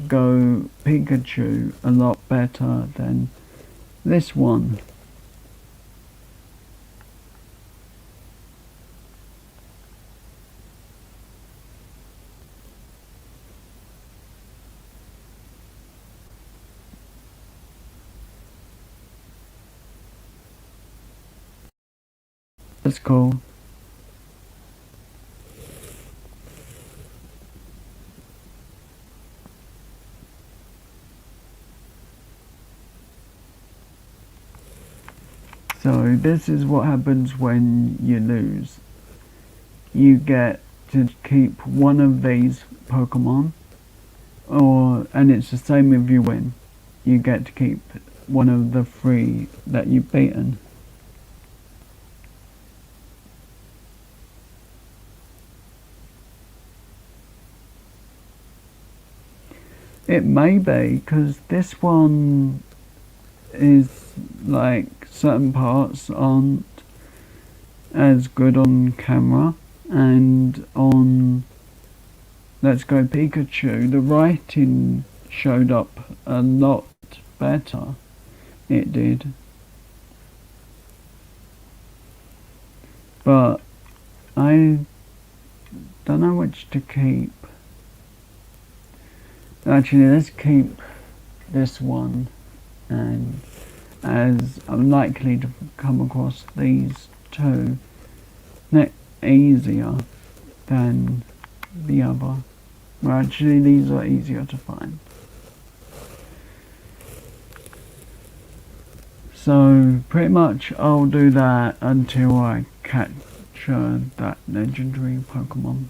Go Pikachu a lot better than this one. That's cool. So this is what happens when you lose. You get to keep one of these Pokemon, and it's the same if you win. You get to keep one of the 3 that you've beaten. It may be, because this one is like certain parts aren't as good on camera, and on Let's Go Pikachu the writing showed up a lot better. It did. But I don't know which to keep. Actually, let's keep this one, and as I'm likely to come across these 2 easier than the other. Well, actually these are easier to find. So pretty much I'll do that until I capture that legendary Pokemon.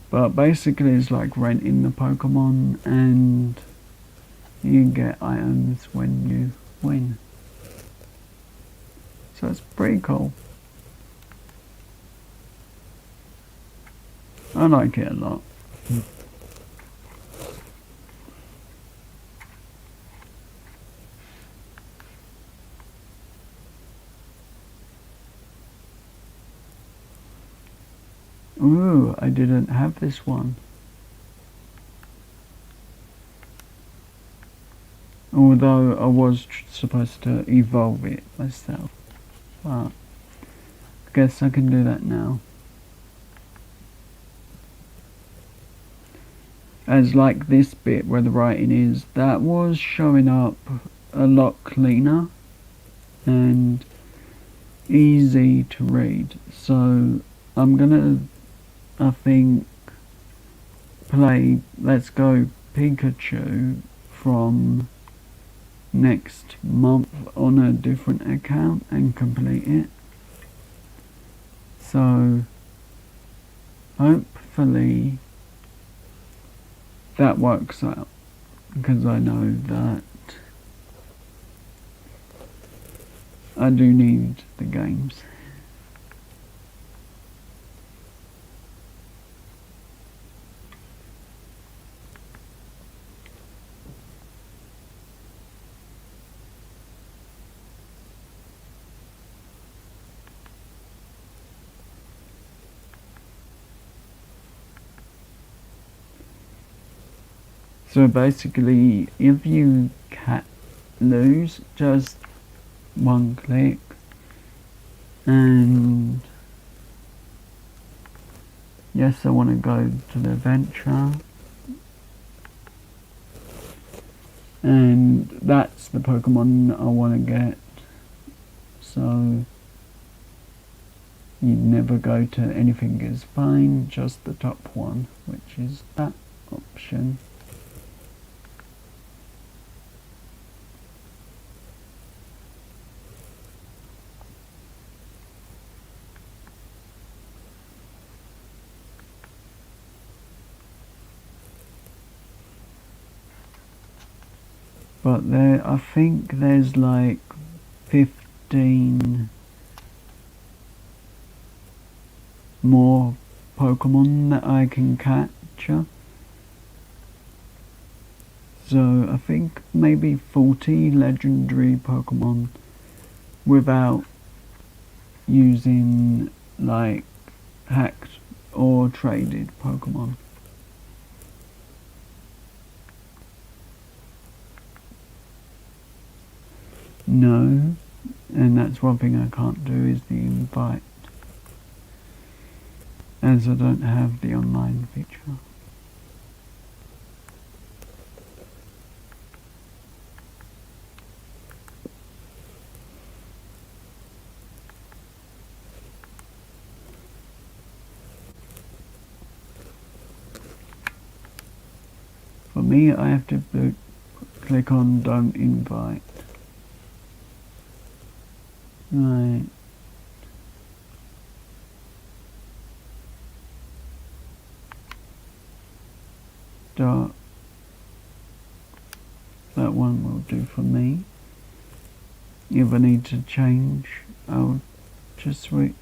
But basically it's like renting the Pokemon, and you get items when you win. So it's pretty cool. I like it a lot. Ooh, I didn't have this one. Although I was supposed to evolve it myself. But I guess I can do that now. As like this bit where the writing is, that was showing up a lot cleaner and easy to read. So I'm gonna, I think, play Let's Go Pikachu from next month on a different account and complete it. So hopefully that works out, because I know that I do need the games. So basically, if you lose, just 1 click, and yes, I want to go to the adventure, and that's the Pokemon I want to get. So you never go to anything is fine, just the top one, which is that option. But I think there's like 15 more Pokemon that I can capture. So I think maybe 40 legendary Pokemon without using like hacked or traded Pokemon. No, and that's one thing I can't do is the invite, as I don't have the online feature. For me, I have to click on don't invite. Right. Start. That one will do for me. If I need to change, I'll just switch.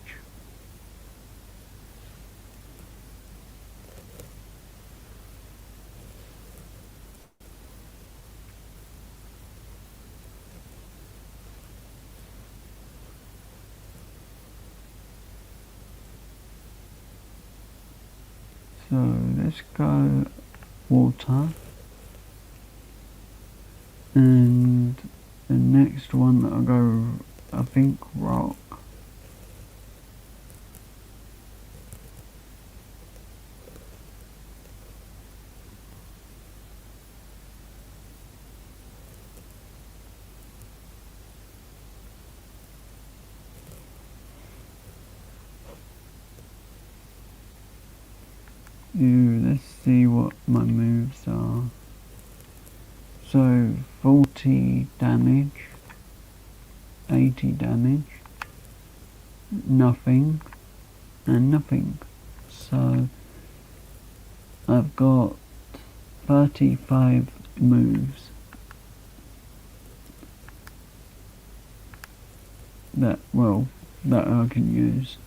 So let's go water, and the next one I'll go, I think, rock. Let's see what my moves are. So 40 damage, 80 damage, nothing, and nothing. So I've got 35 moves that I can use.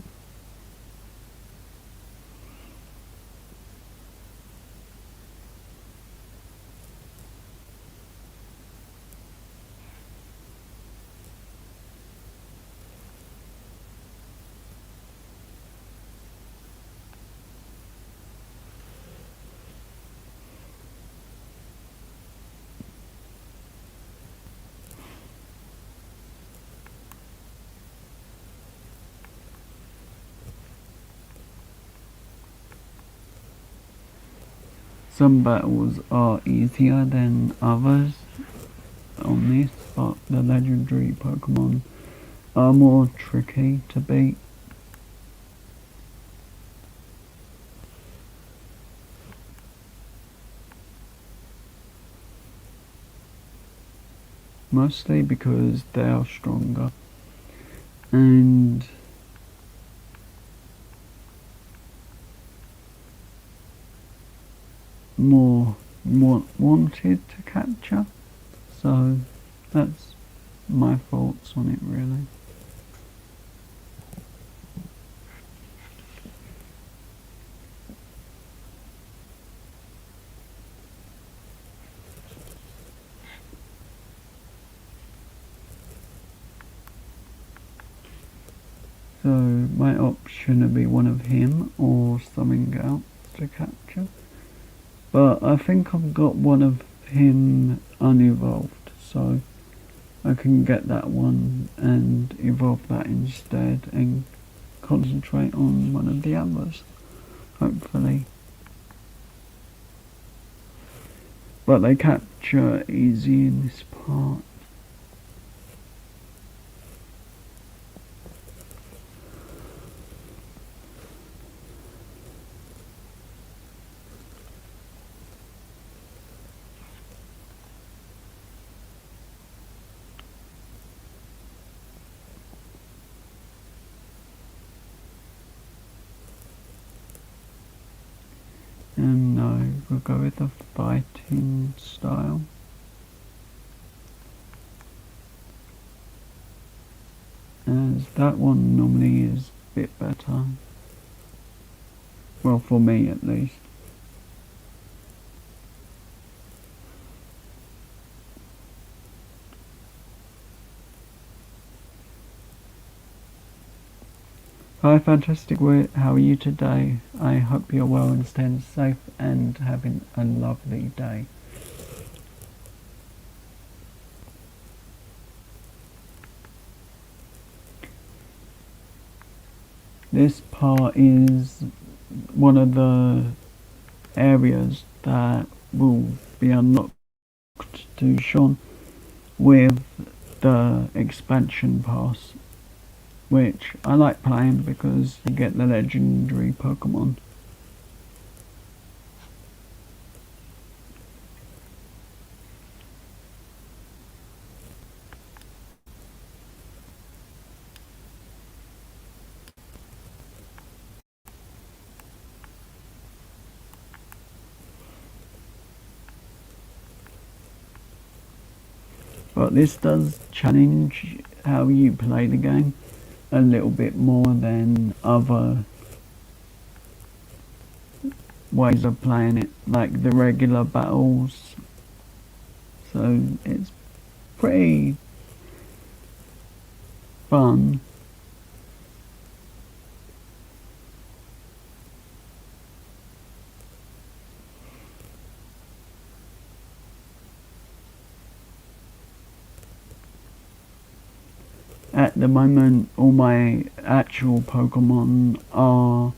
Some battles are easier than others on this, but the legendary Pokemon are more tricky to beat. Mostly because they are stronger and more wanted to capture. So that's my thoughts on it, really. So my option would be one of him or something else to capture. But I think I've got one of him unevolved, so I can get that one and evolve that instead and concentrate on one of the others, hopefully. But they capture easy in this part. And no, we'll go with the fighting style. As that one normally is a bit better. Well, for me at least. Hi Fantastic Wit, how are you today? I hope you're well and staying safe and having a lovely day. This part is one of the areas that will be unlocked to Sean with the expansion pass, which I like playing because you get the legendary Pokemon. But this does challenge how you play the game a little bit more than other ways of playing it, like the regular battles. So it's pretty fun. At the moment, all my actual Pokemon are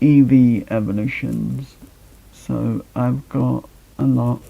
EV evolutions, so I've got a lot.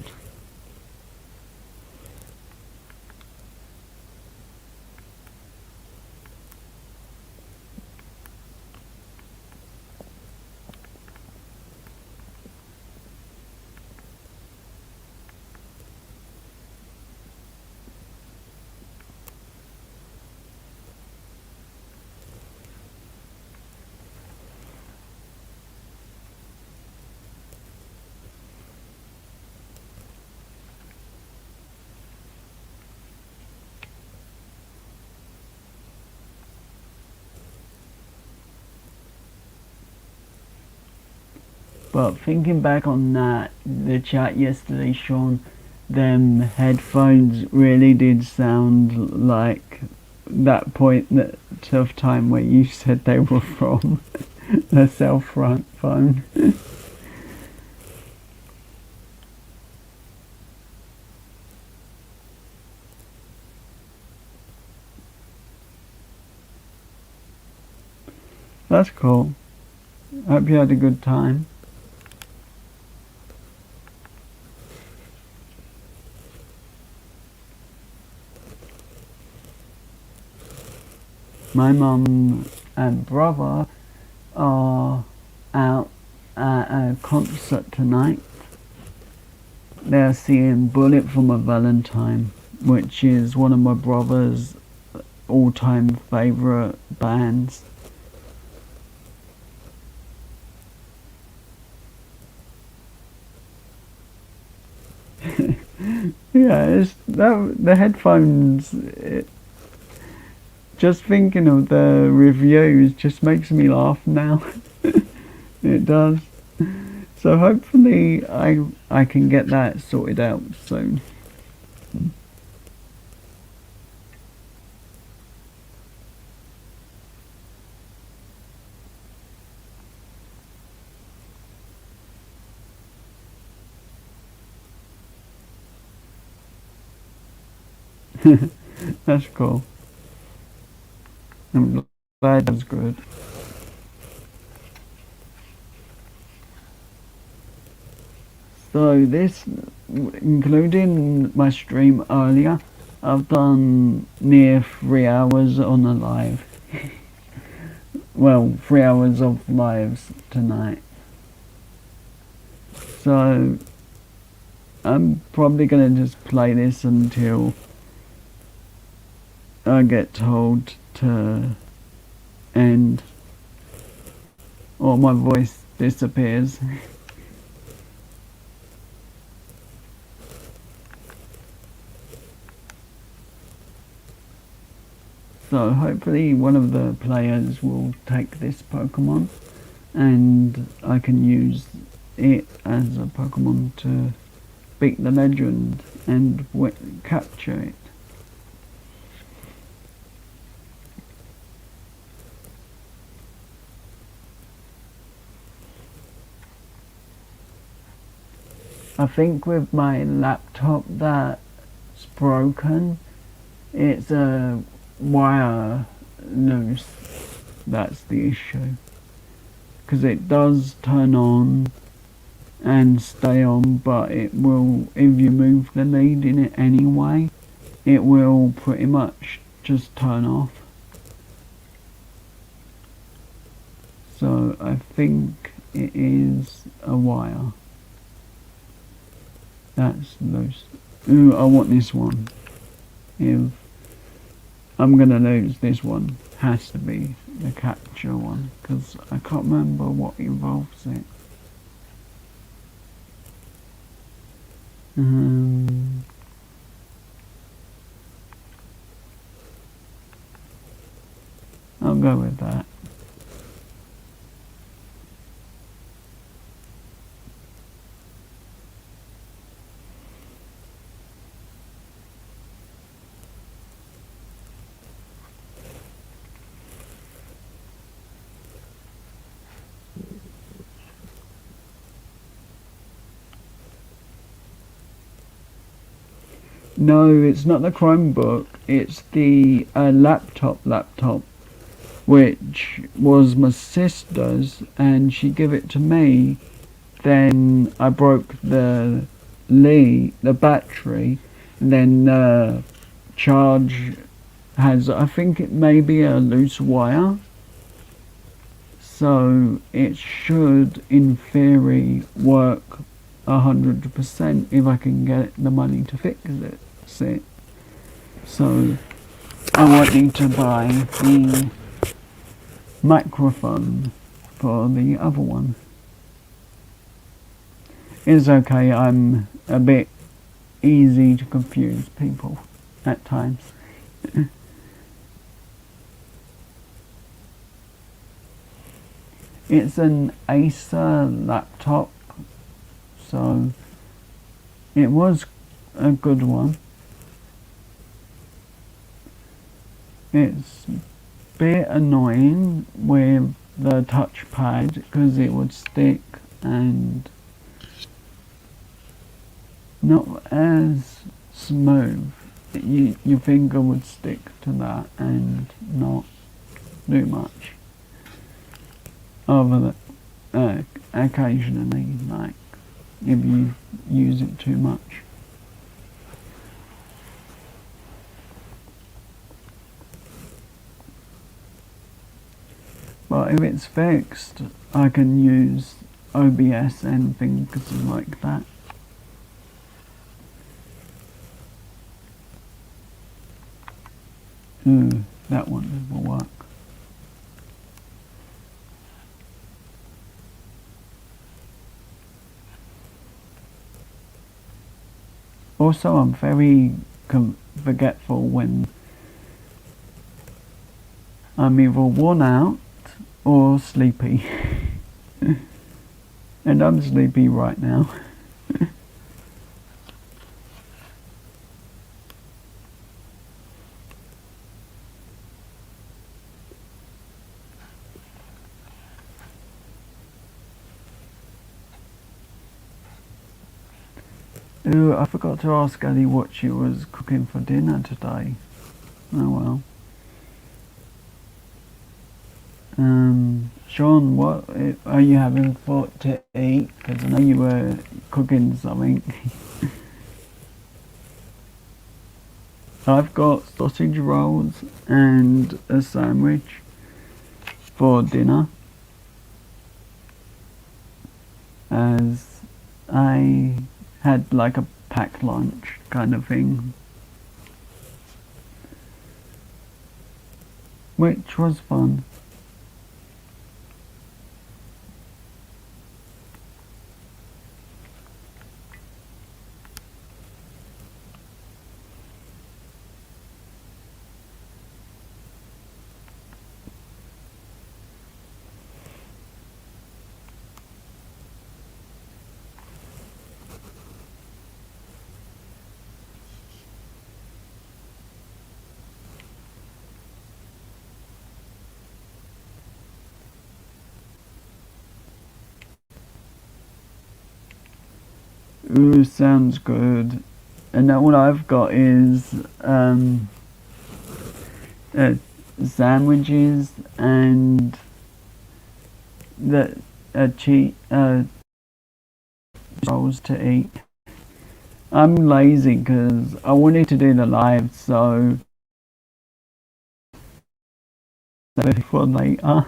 But thinking back on that, the chat yesterday, Sean, them headphones really did sound like that point of time where you said they were from a cell phone. That's cool. Hope you had a good time. My mum and brother are out at a concert tonight. They're seeing Bullet for My Valentine, which is one of my brother's all-time favourite bands. Yeah, the headphones. Just thinking of the reviews just makes me laugh now. It does. So hopefully I can get that sorted out soon. That's cool. I'm glad that's good. So this, including my stream earlier, I've done near 3 hours on a live. Well, 3 hours of lives tonight. So I'm probably gonna just play this until I get told to end or my voice disappears. So hopefully one of the players will take this Pokemon and I can use it as a Pokemon to beat the legend and capture it. I think with my laptop that's broken, it's a wire loose. That's the issue. Because it does turn on and stay on, but it will, if you move the lead in it anyway, it will pretty much just turn off. So I think it is a wire. That's loose. Ooh, I want this one. If I'm gonna lose this one, has to be the capture one, because I can't remember what involves it. I'll go with that. No, it's not the Chromebook, it's the laptop, which was my sister's, and she gave it to me. Then I broke the battery, and then the charge has, I think it may be a loose wire. So it should, in theory, work 100% if I can get the money to fix it. So I might need to buy the microphone for the other one. It's okay, I'm a bit easy to confuse people at times. It's an Acer laptop, so it was a good one. It's a bit annoying with the touchpad because it would stick and not as smooth. Your finger would stick to that and not do much. Other than occasionally, like if you use it too much. But if it's fixed, I can use OBS and things like that. Ooh, that one will work. Also, I'm very forgetful when I'm either worn out or sleepy. And I'm sleepy right now. Ooh, I forgot to ask Ellie what she was cooking for dinner today. Oh well. Sean, what are you having for to eat? Because I know you were cooking something. I've got sausage rolls and a sandwich for dinner, as I had like a packed lunch kind of thing, which was fun. Ooh, sounds good. And now all I've got is uh, sandwiches and the cheat rolls to eat. I'm lazy because I wanted to do the live, so before later.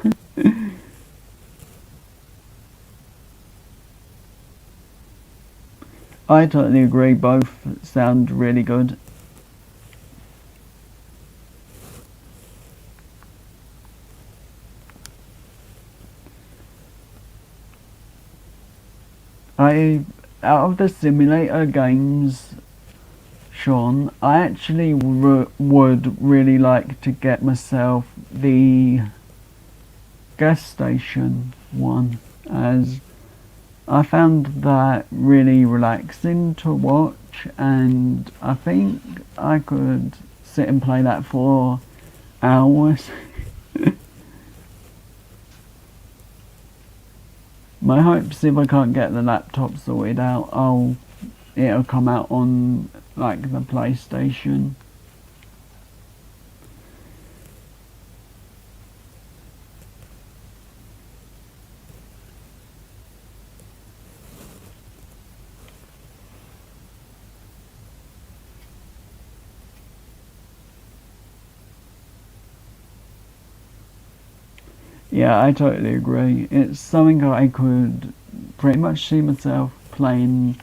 I totally agree. Both sound really good. Out of the simulator games, Sean, I actually would really like to get myself the gas station one, as I found that really relaxing to watch, and I think I could sit and play that for hours. My hopes, if I can't get the laptop sorted out, it'll come out on like the PlayStation. Yeah, I totally agree. It's something I could pretty much see myself playing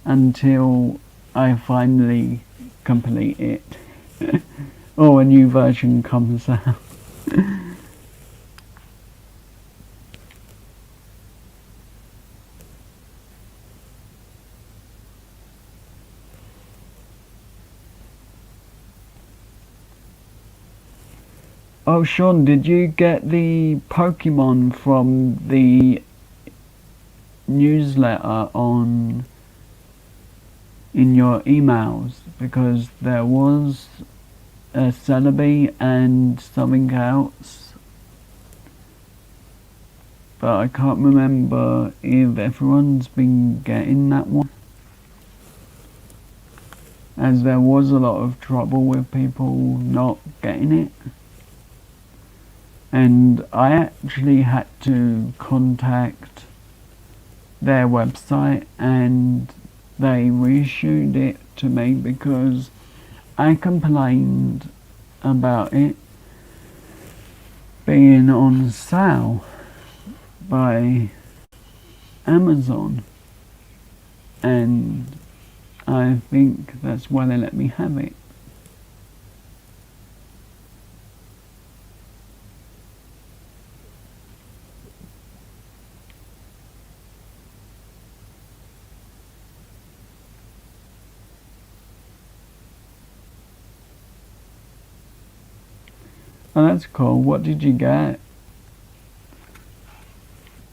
until I finally complete it. Or a new version comes out. Oh, Sean, did you get the Pokemon from the newsletter on in your emails? Because there was a Celebi and something else, but I can't remember if everyone's been getting that one, as there was a lot of trouble with people not getting it. And I actually had to contact their website and they reissued it to me because I complained about it being on sale by Amazon, and I think that's why they let me have it. Oh, that's cool. What did you get?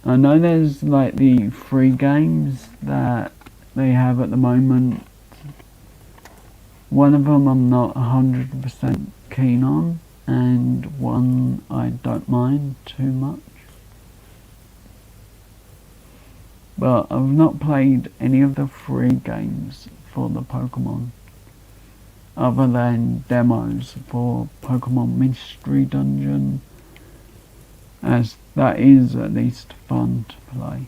I know there's like the free games that they have at the moment. One of them I'm not 100% keen on, and one I don't mind too much. But I've not played any of the free games for the Pokemon, other than demos for Pokemon Mystery Dungeon, as that is at least fun to play.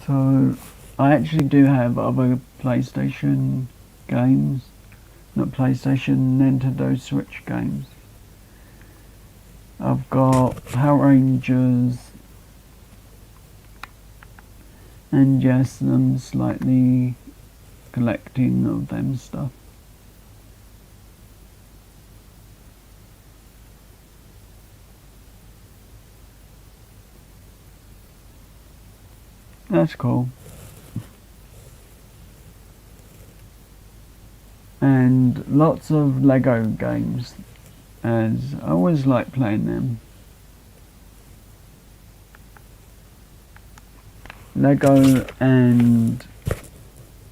So I actually do have other PlayStation games, not PlayStation, Nintendo Switch games. I've got Power Rangers, and yes, I'm slightly collecting of them stuff. That's cool. And lots of Lego games, as I always like playing them. Lego and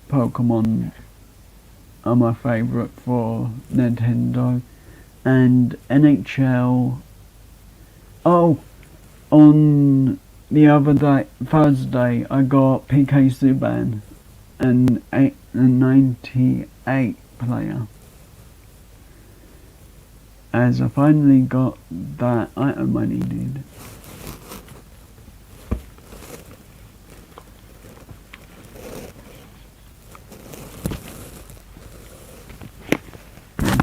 Pokemon are my favourite for Nintendo, and NHL. Oh, on the other day, Thursday, I got PK Subban, a 98 player, as I finally got that item I needed.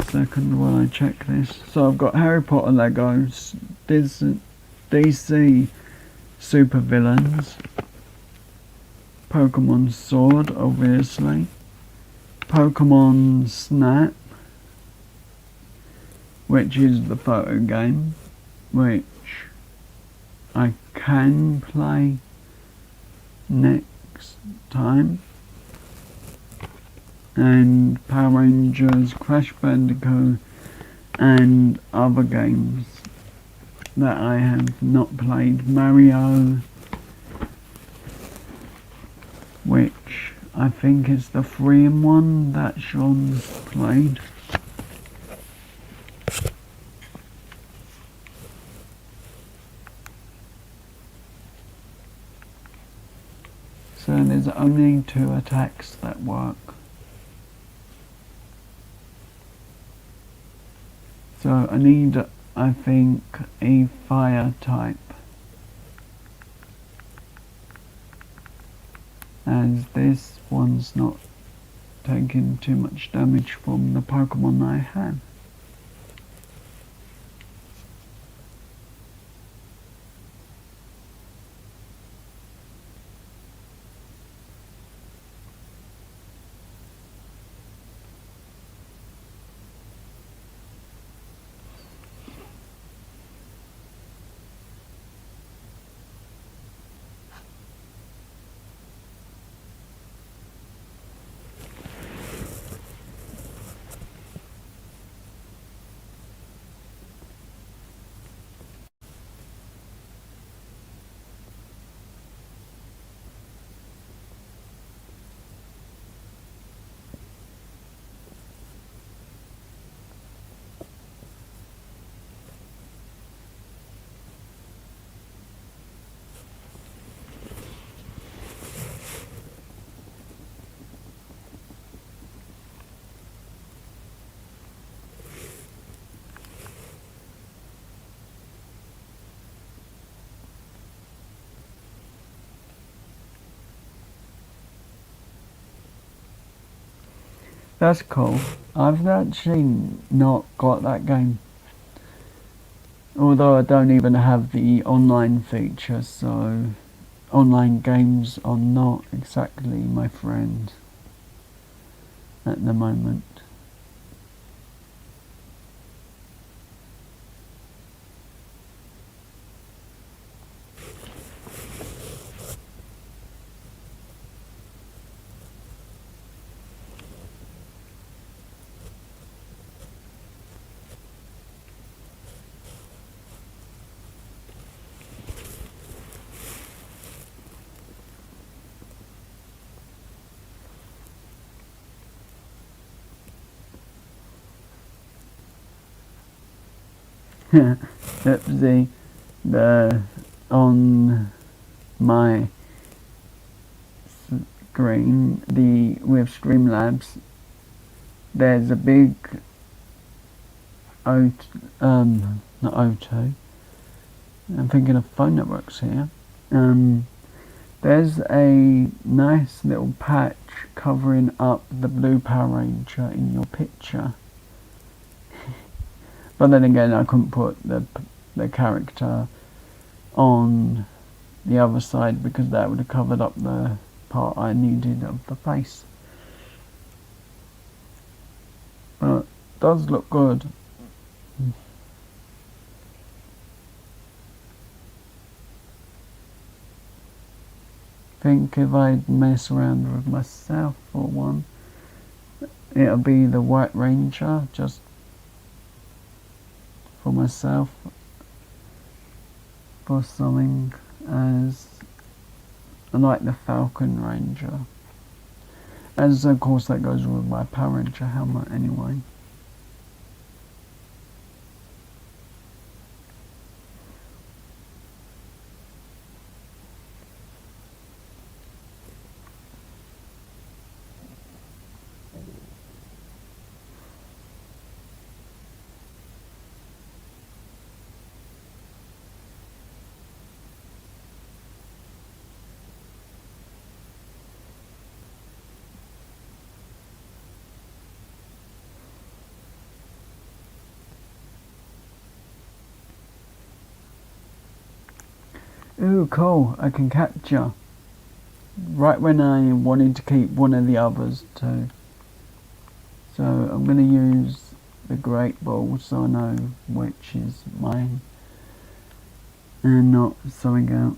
Second while I check this. So I've got Harry Potter Legos, DC Super Villains, Pokemon Sword, obviously, Pokemon Snap, which is the photo game, which I can play next time, and Power Rangers, Crash Bandicoot, and other games that I have not played. Mario, which I think is the 3-in-1 that Sean's played. So there's only 2 attacks that work. So I need, I think, a fire type, as this one's not taking too much damage from the Pokemon I have. That's cool. I've actually not got that game. Although I don't even have the online feature, so online games are not exactly my friend at the moment. Oopsie, on my screen, with Streamlabs, there's a big not O2. I'm thinking of Phone Networks here. There's a nice little patch covering up the blue Power Ranger in your picture. But then again, I couldn't put the character on the other side because that would have covered up the part I needed of the face. But it does look good. I think if I mess around with myself for one, it'll be the White Ranger, just for myself, for something, as I like the Falcon Ranger. As of course that goes with my Power Ranger helmet anyway. Ooh, cool, I can capture. Right when I wanted to keep one of the others too. So I'm going to use the Great Ball so I know which is mine and not something else.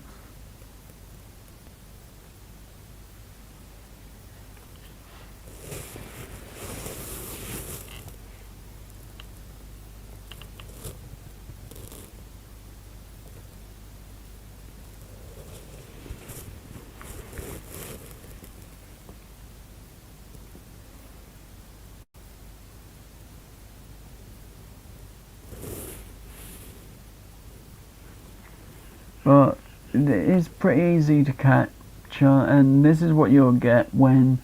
But it's pretty easy to capture, and this is what you'll get when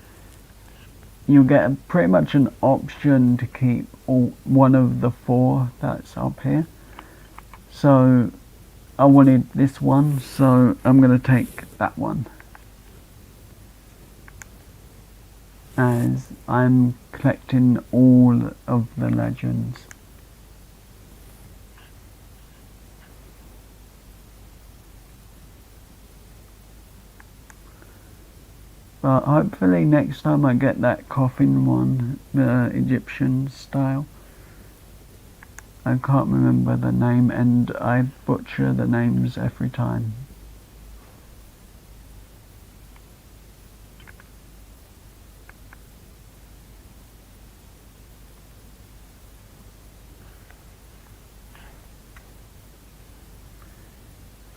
you get pretty much an option to keep one of the 4 that's up here. So I wanted this one, so I'm going to take that one, as I'm collecting all of the legends. But hopefully next time I get that coffin one, the Egyptian style. I can't remember the name and I butcher the names every time.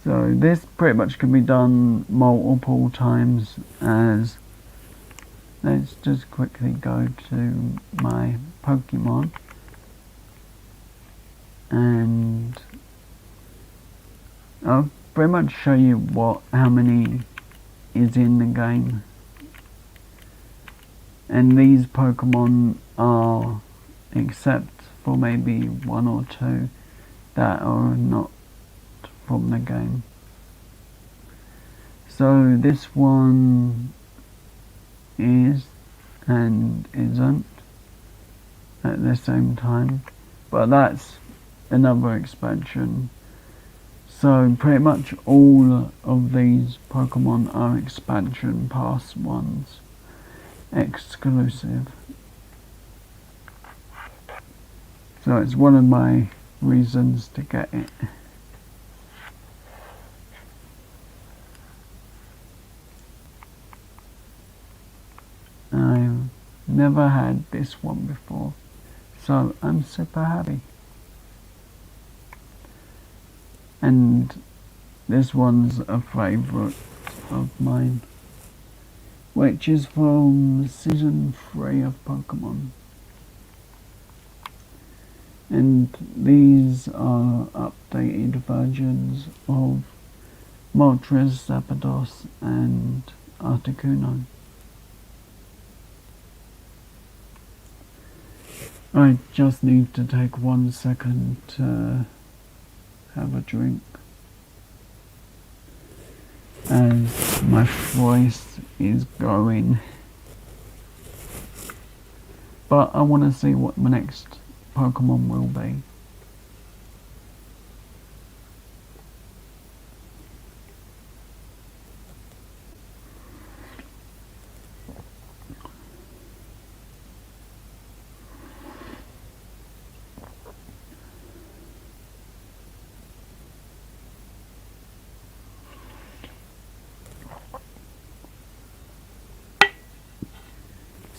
So this pretty much can be done multiple times, as let's just quickly go to my Pokemon and I'll pretty much show you how many is in the game. And these Pokemon are, except for maybe 1 or 2, that are not from the game. So this one is and isn't at the same time, but that's another expansion. So pretty much all of these Pokemon are expansion pass ones, exclusive. So it's one of my reasons to get it. I've never had this one before, so I'm super happy. And this one's a favourite of mine, which is from season 3 of Pokemon. And these are updated versions of Moltres, Zapdos and Articuno. I just need to take 1 second to have a drink, as my voice is going. But I want to see what my next Pokemon will be.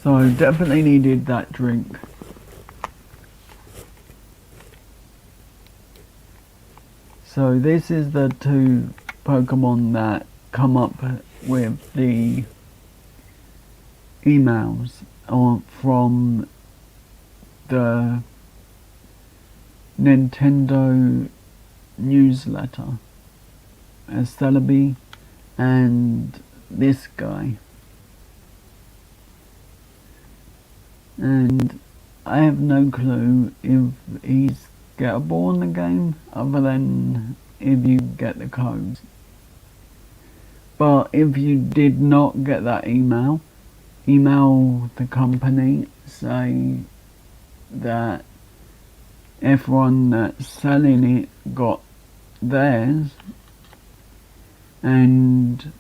So I definitely needed that drink. So this is the 2 Pokemon that come up with the emails from the Nintendo newsletter as Celebi and this guy, and I have no clue if he's gettable in the game other than if you get the codes. But if you did not get that email the company, say that everyone that's selling it got theirs, and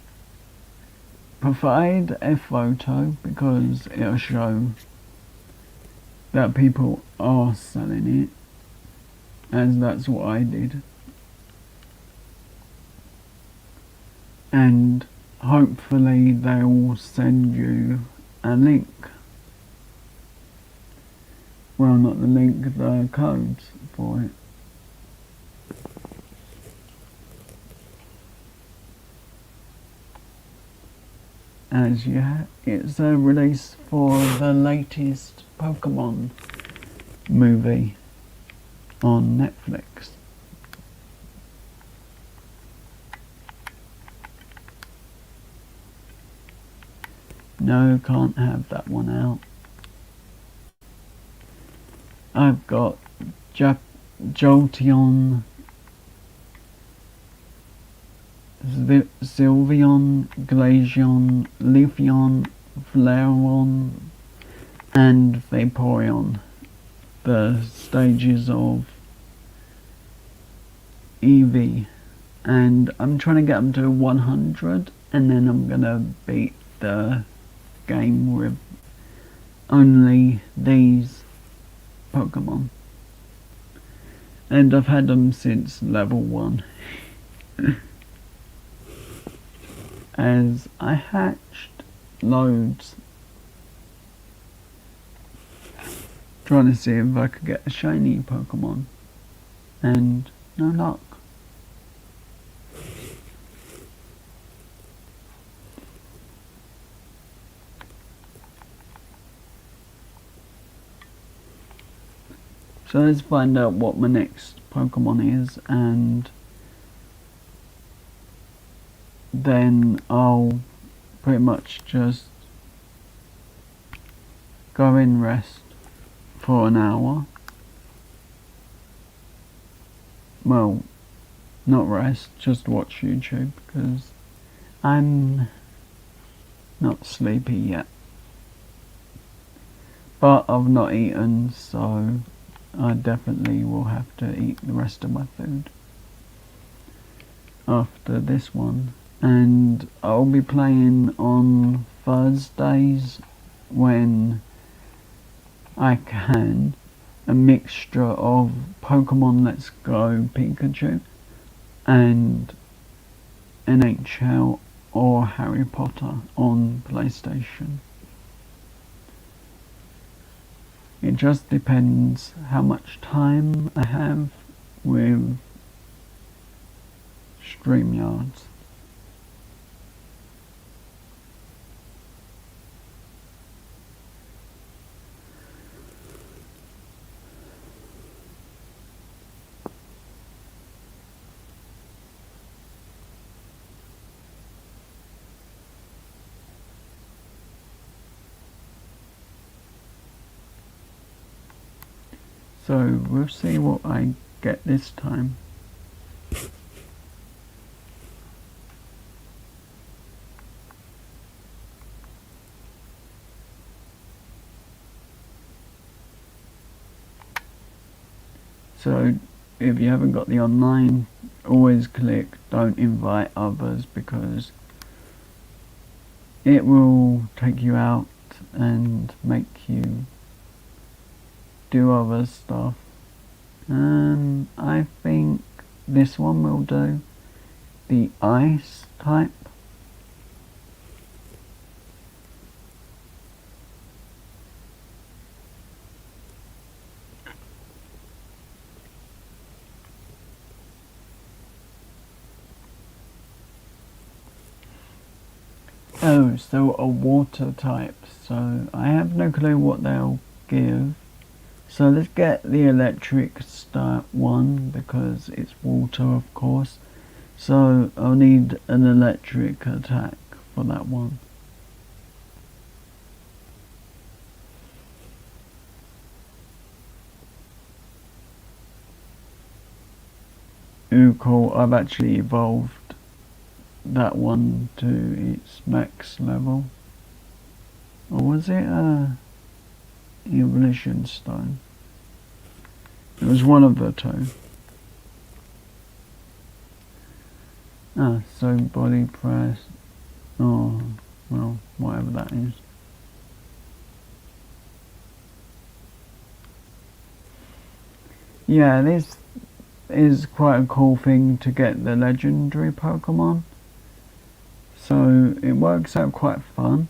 provide a photo because it'll show that people are selling it, as that's what I did. And hopefully they'll send you a link. Well, not the link, the codes for it. As it's a release for the latest Pokemon movie on Netflix. No, can't have that one out. I've got Jolteon, Sylveon, Glaceon, Leafeon, Flareon, and Vaporeon. The stages of EV, and I'm trying to get them to 100, and then I'm gonna beat the game with only these Pokemon. And I've had them since level 1. As I hatched loads, trying to see if I could get a shiny Pokemon, and no luck. So let's find out what my next Pokemon is, and then I'll pretty much just go in rest for an hour. Well, not rest, just watch YouTube, because I'm not sleepy yet. But I've not eaten, so I definitely will have to eat the rest of my food after this one. And I'll be playing on Thursdays when I can a mixture of Pokemon Let's Go Pikachu and NHL or Harry Potter on PlayStation. It just depends how much time I have with StreamYards. So we'll see what I get this time. So if you haven't got the online, always click don't invite others, because it will take you out and make you do other stuff. I think this one will do. The ice type. Oh, so a water type, so I have no clue what they'll give. So let's get the electric start one because it's water, of course. So I'll need an electric attack for that one. Ooh, cool. I've actually evolved that one to its max level. Or was it a evolution stone? It was one of the two. Ah, so body press. Oh, well, whatever that is. Yeah, this is quite a cool thing to get the legendary Pokemon. So it works out quite fun.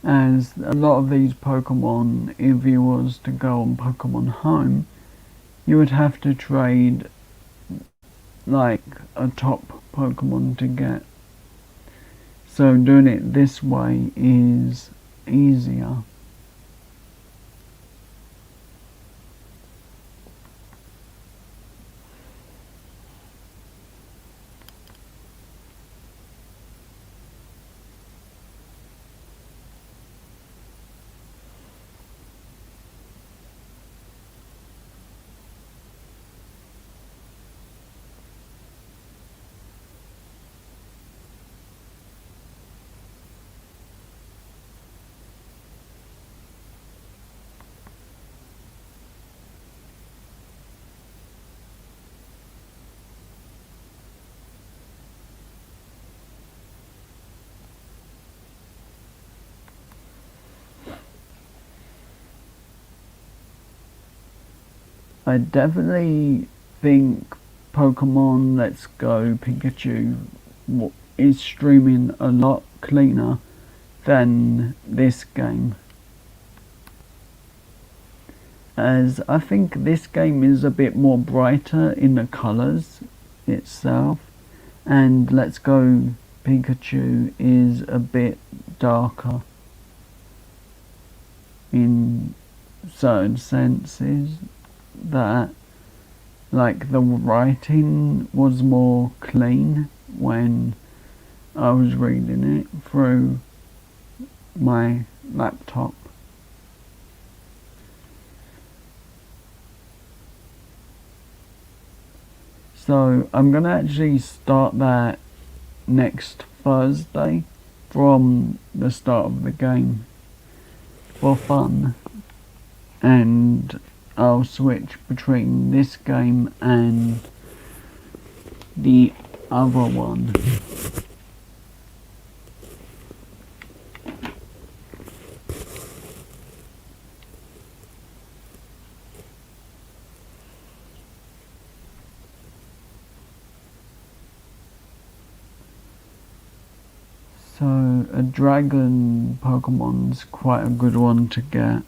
As a lot of these Pokemon, if you was to go on Pokemon Home, you would have to trade like a top Pokemon to get. So doing it this way is easier. I definitely think Pokemon Let's Go Pikachu is streaming a lot cleaner than this game. As I think this game is a bit more brighter in the colours itself, and Let's Go Pikachu is a bit darker in certain senses. That like the writing was more clean when I was reading it through my laptop. So I'm gonna actually start that next Thursday from the start of the game for fun, and I'll switch between this game and the other one. So a dragon Pokemon's quite a good one to get.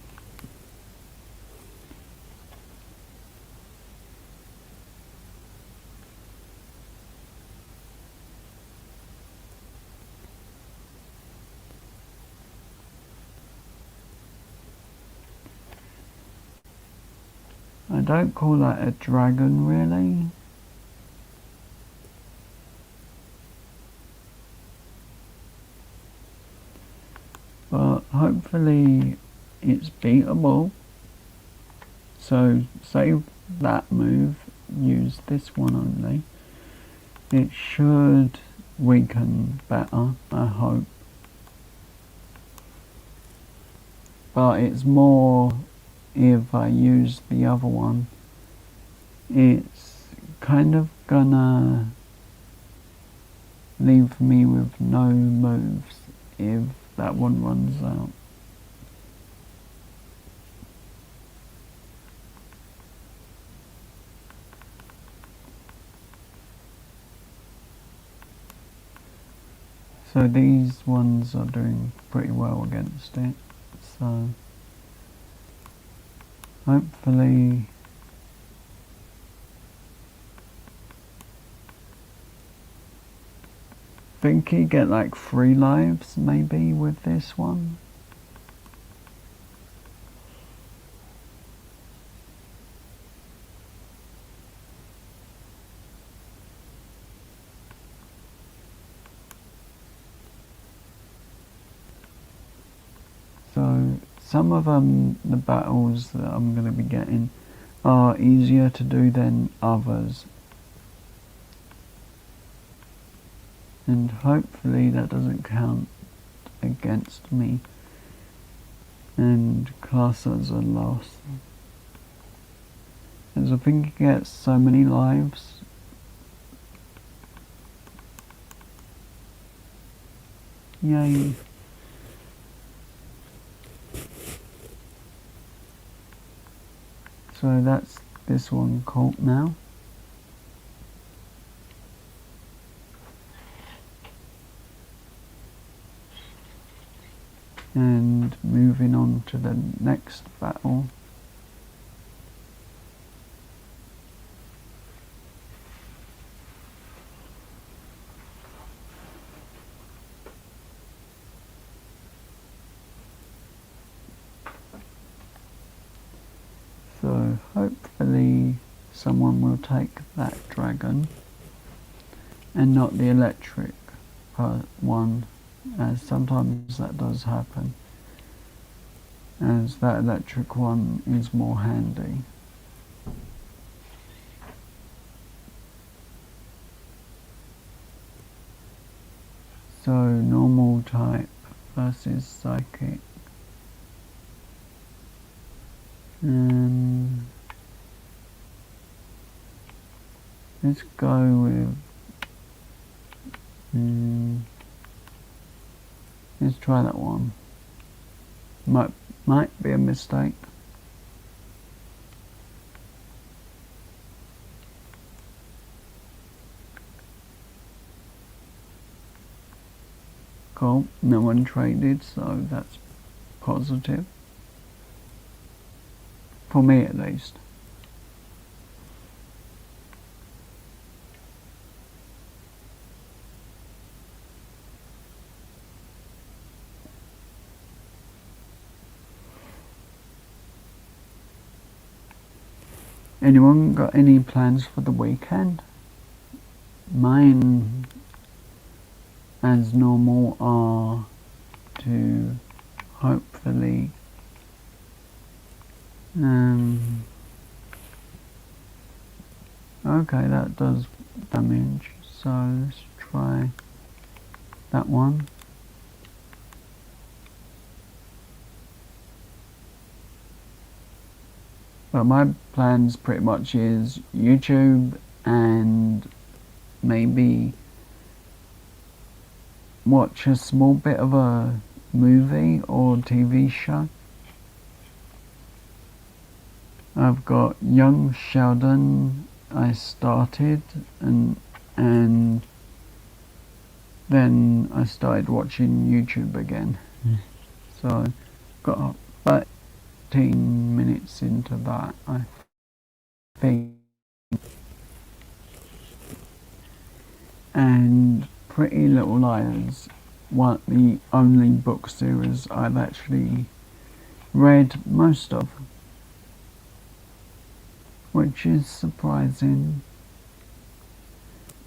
I don't call that a dragon really. But hopefully it's beatable. So save that move, use this one only. It should weaken better, I hope. But it's more if I use the other one, it's kind of gonna leave me with no moves if that one runs out. So these ones are doing pretty well against it, so hopefully think you get like 3 lives maybe with this one. So some of the battles that I'm going to be getting are easier to do than others. And hopefully that doesn't count against me and class as a loss. As I think he gets so many lives. Yay. So that's this one caught now. And moving on to the next battle. So hopefully someone will take that dragon and not the electric one, as sometimes that does happen, as that electric one is more handy. So normal type versus psychic. Let's go with let's try that one. Might be a mistake. Cool, no one traded, so that's positive. For me at least. Anyone got any plans for the weekend? Mine, as normal, are to hopefully okay, that does damage, so let's try that one. But my plans pretty much is YouTube and maybe watch a small bit of a movie or TV show. I've got Young Sheldon I started, and then I started watching YouTube again. So got about 15 minutes into that, I think. And Pretty Little Liars, the only book series I've actually read most of, which is surprising.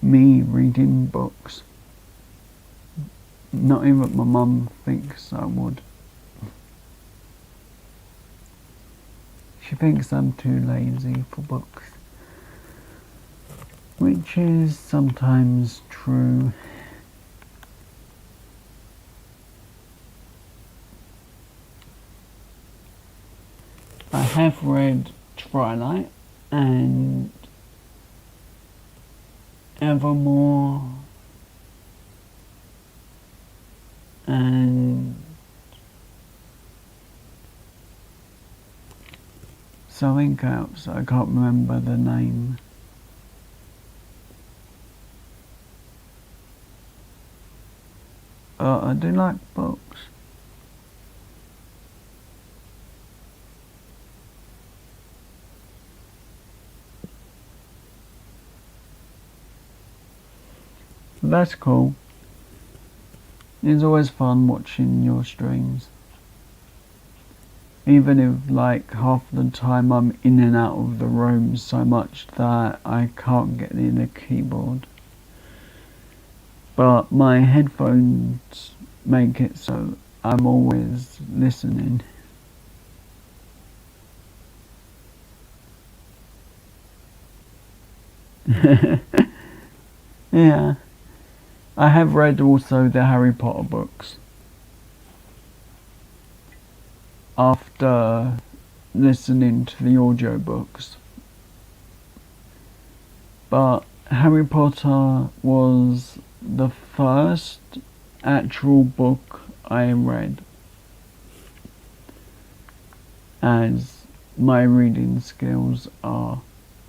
Me reading books. Not even my mum thinks I would. She thinks I'm too lazy for books, which is sometimes true. I have read Twilight and Evermore and something else, I can't remember the name. I do like books. That's cool. It's always fun watching your streams. Even if like half the time I'm in and out of the room so much that I can't get near the keyboard. But my headphones make it so I'm always listening. Yeah. I have read also the Harry Potter books after listening to the audiobooks. But Harry Potter was the first actual book I read, as my reading skills are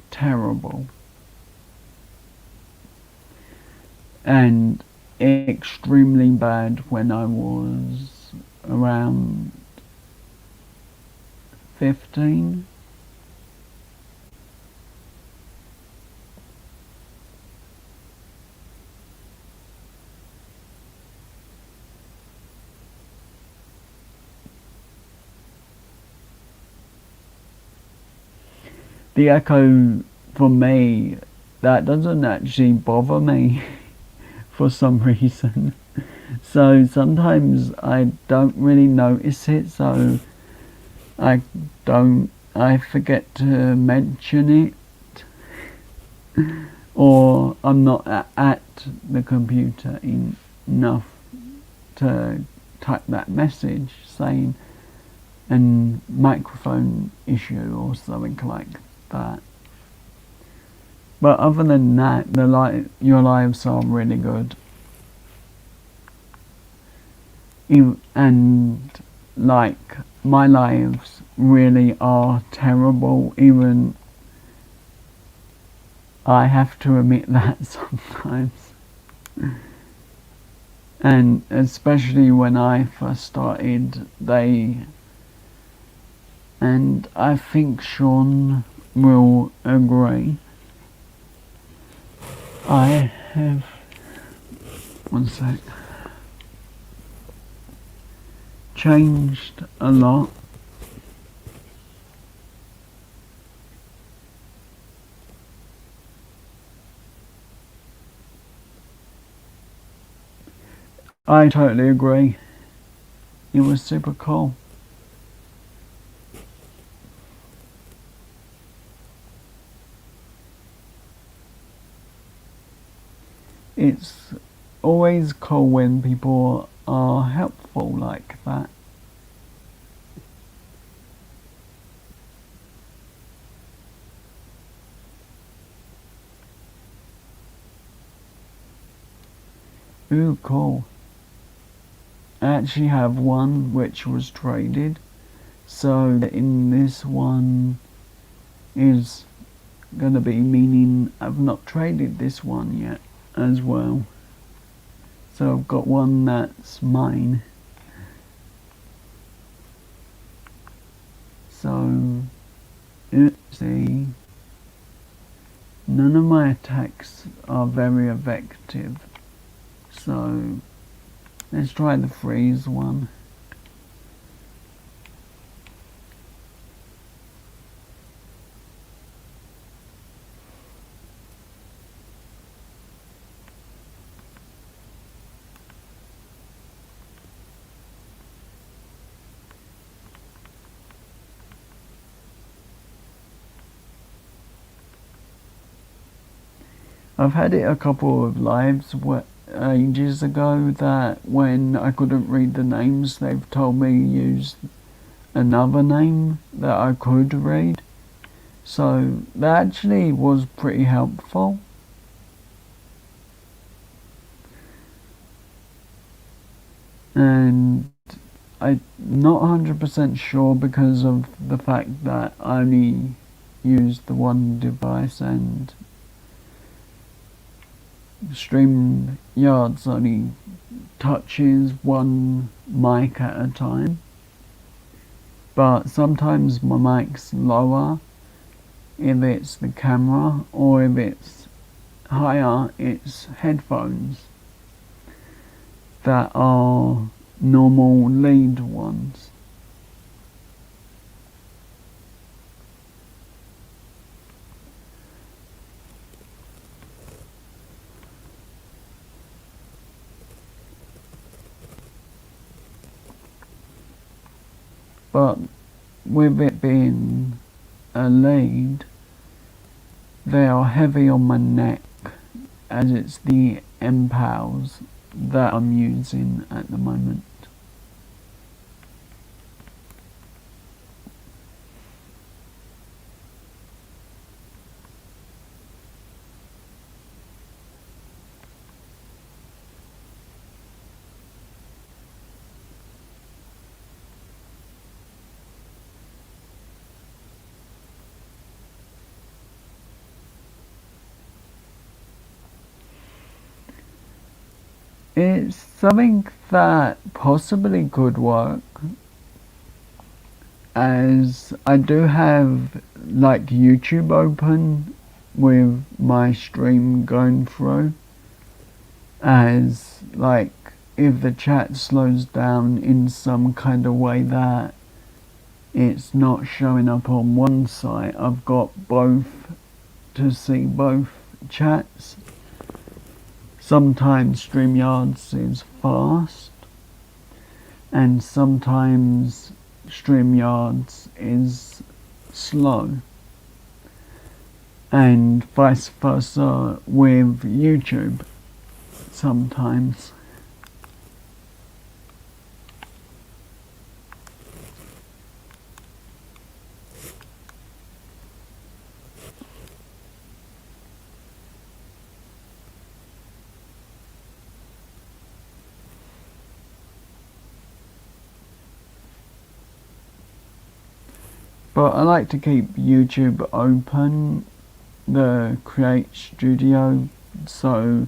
terrible and extremely bad when I was around 15. The echo, for me, that doesn't actually bother me for some reason. So sometimes I don't really notice it, so I forget to mention it, or I'm not at the computer enough to type that message saying a microphone issue or something like that. But other than that, your lives are really good. And like my lives really are terrible, even I have to admit that sometimes. And especially when I first started, and I think Sean will agree, I have, one sec, changed a lot. I totally agree. It was super cool. It's always cool when people are helpful like that. Ooh, cool. I actually have one which was traded, so in this one is gonna be meaning I've not traded this one yet as well. So I've got one that's mine. So let's see. None of my attacks are very effective. So let's try the freeze one. I've had it a couple of lives ages ago that when I couldn't read the names, they've told me use another name that I could read. So that actually was pretty helpful. And I'm not 100% sure because of the fact that I only used the one device and StreamYard's only touches one mic at a time. But sometimes my mic's lower if it's the camera, or if it's higher it's headphones. that are normal lead ones. But with it being a lead, they are heavy on my neck, as it's the M-Pals that I'm using at the moment. It's something that possibly could work, as I do have like YouTube open with my stream going through, as like if the chat slows down in some kind of way that it's not showing up on one site, I've got both to see both chats. Sometimes StreamYards is fast, and sometimes StreamYards is slow, and vice versa with YouTube sometimes. But I like to keep YouTube open, the Create Studio, so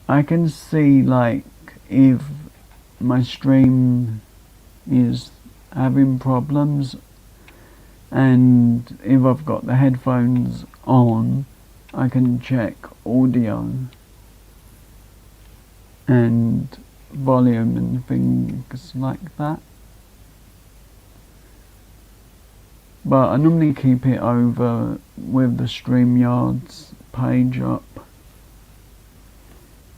I can see like if my stream is having problems, and if I've got the headphones on, I can check audio and volume and things like that. But I normally keep it over with the StreamYards page up,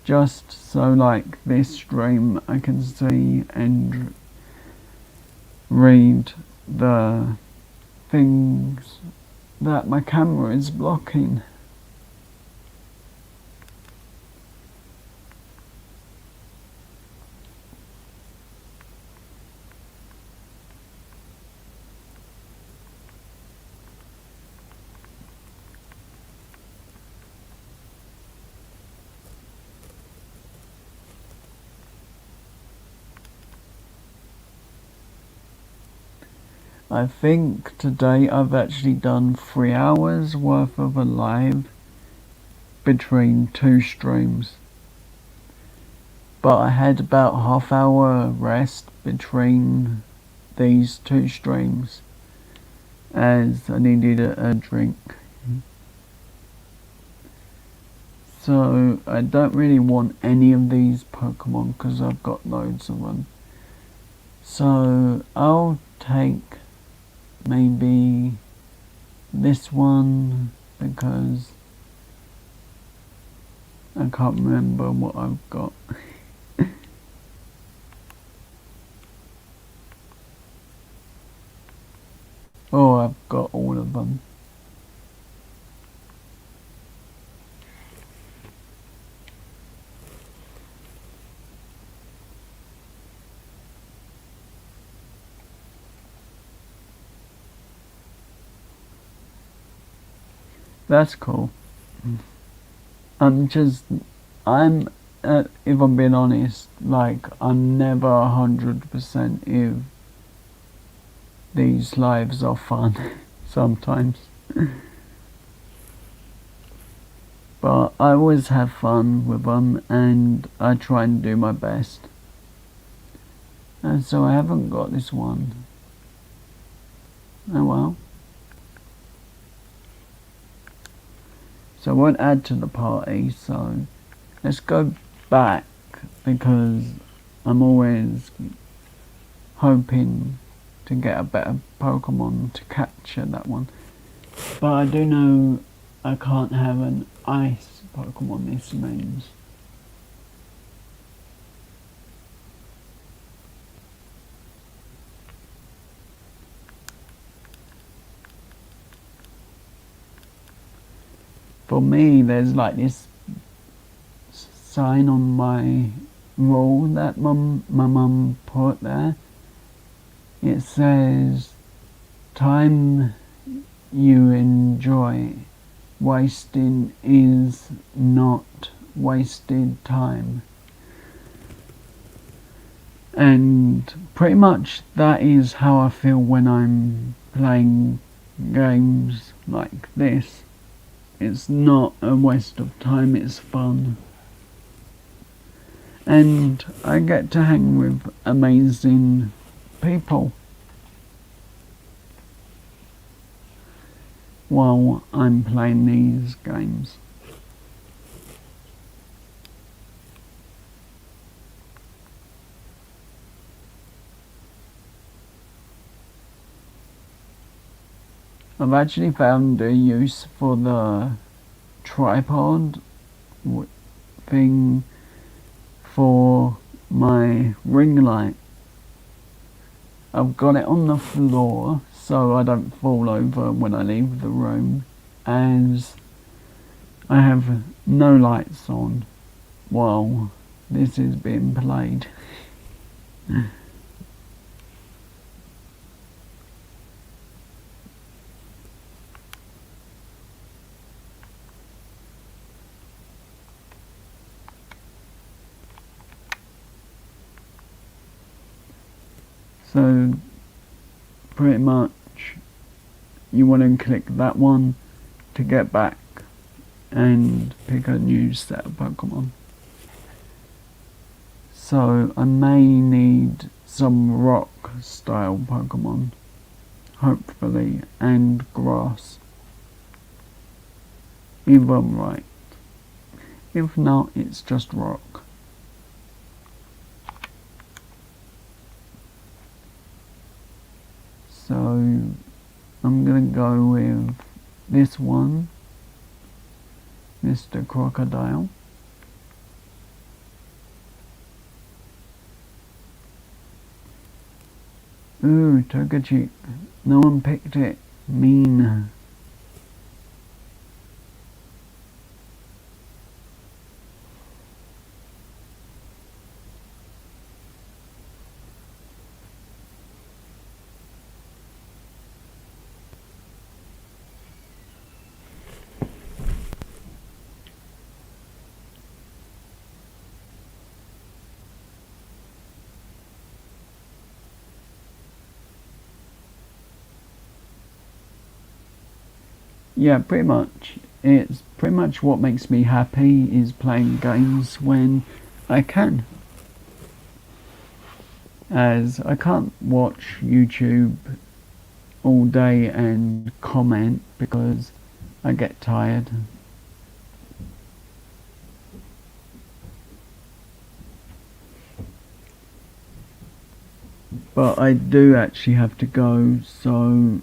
just so like this stream I can see and read the things that my camera is blocking. I think today I've actually done 3 hours worth of a live between 2 streams. But I had about half-hour rest between these 2 streams, as I needed a drink. So I don't really want any of these Pokemon because I've got loads of them. So I'll take maybe this one, because I can't remember what I've got. Oh, I've got all of them. That's cool. If I'm being honest, like, I'm never 100% if these lives are fun, sometimes. But I always have fun with them, and I try and do my best. And so I haven't got this one. Oh well. So I won't add to the party, so let's go back because I'm always hoping to get a better Pokemon to capture that one. But I do know I can't have an ice Pokemon, this means. For me, there's like this sign on my wall that my mum put there. It says, "Time you enjoy wasting is not wasted time." And pretty much that is how I feel when I'm playing games like this. It's not a waste of time, it's fun. And I get to hang with amazing people while I'm playing these games. I've actually found a use for the tripod thing for my ring light. I've got it on the floor so I don't fall over when I leave the room, as I have no lights on while this is being played. So pretty much you want to click that one to get back and pick a new set of Pokemon. So I may need some rock style Pokemon, hopefully, and grass, if I'm right. If not, it's just rock. So I'm gonna go with this one, Mr. Crocodile. Ooh, Togechick. No one picked it. Mean. Yeah, pretty much. It's pretty much what makes me happy is playing games when I can. As I can't watch YouTube all day and comment because I get tired. But I do actually have to go, so,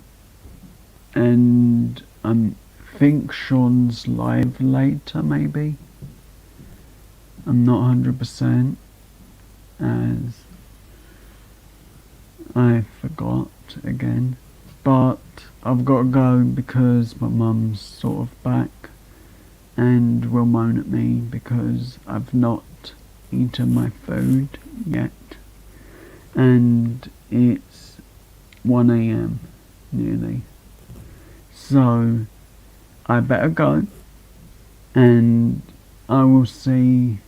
and I think Sean's live later, maybe. I'm not 100%, as I forgot again. But I've got to go because my mum's sort of back and will moan at me because I've not eaten my food yet. And it's 1 AM nearly. So I better go, and I will see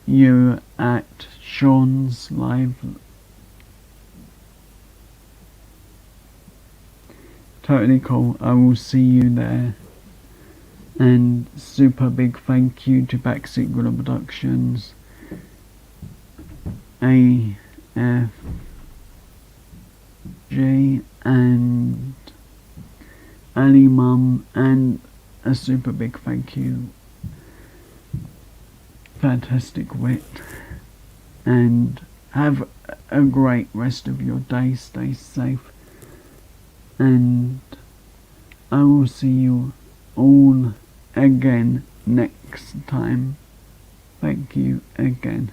you at Sean's live. Totally cool. I will see you there. And super big thank you to Backseat Gorilla Productions, AFG, and Ali Mum, and a super big thank you. fantastic wit, and have a great rest of your day. Stay safe, and I will see you all again next time. Thank you again.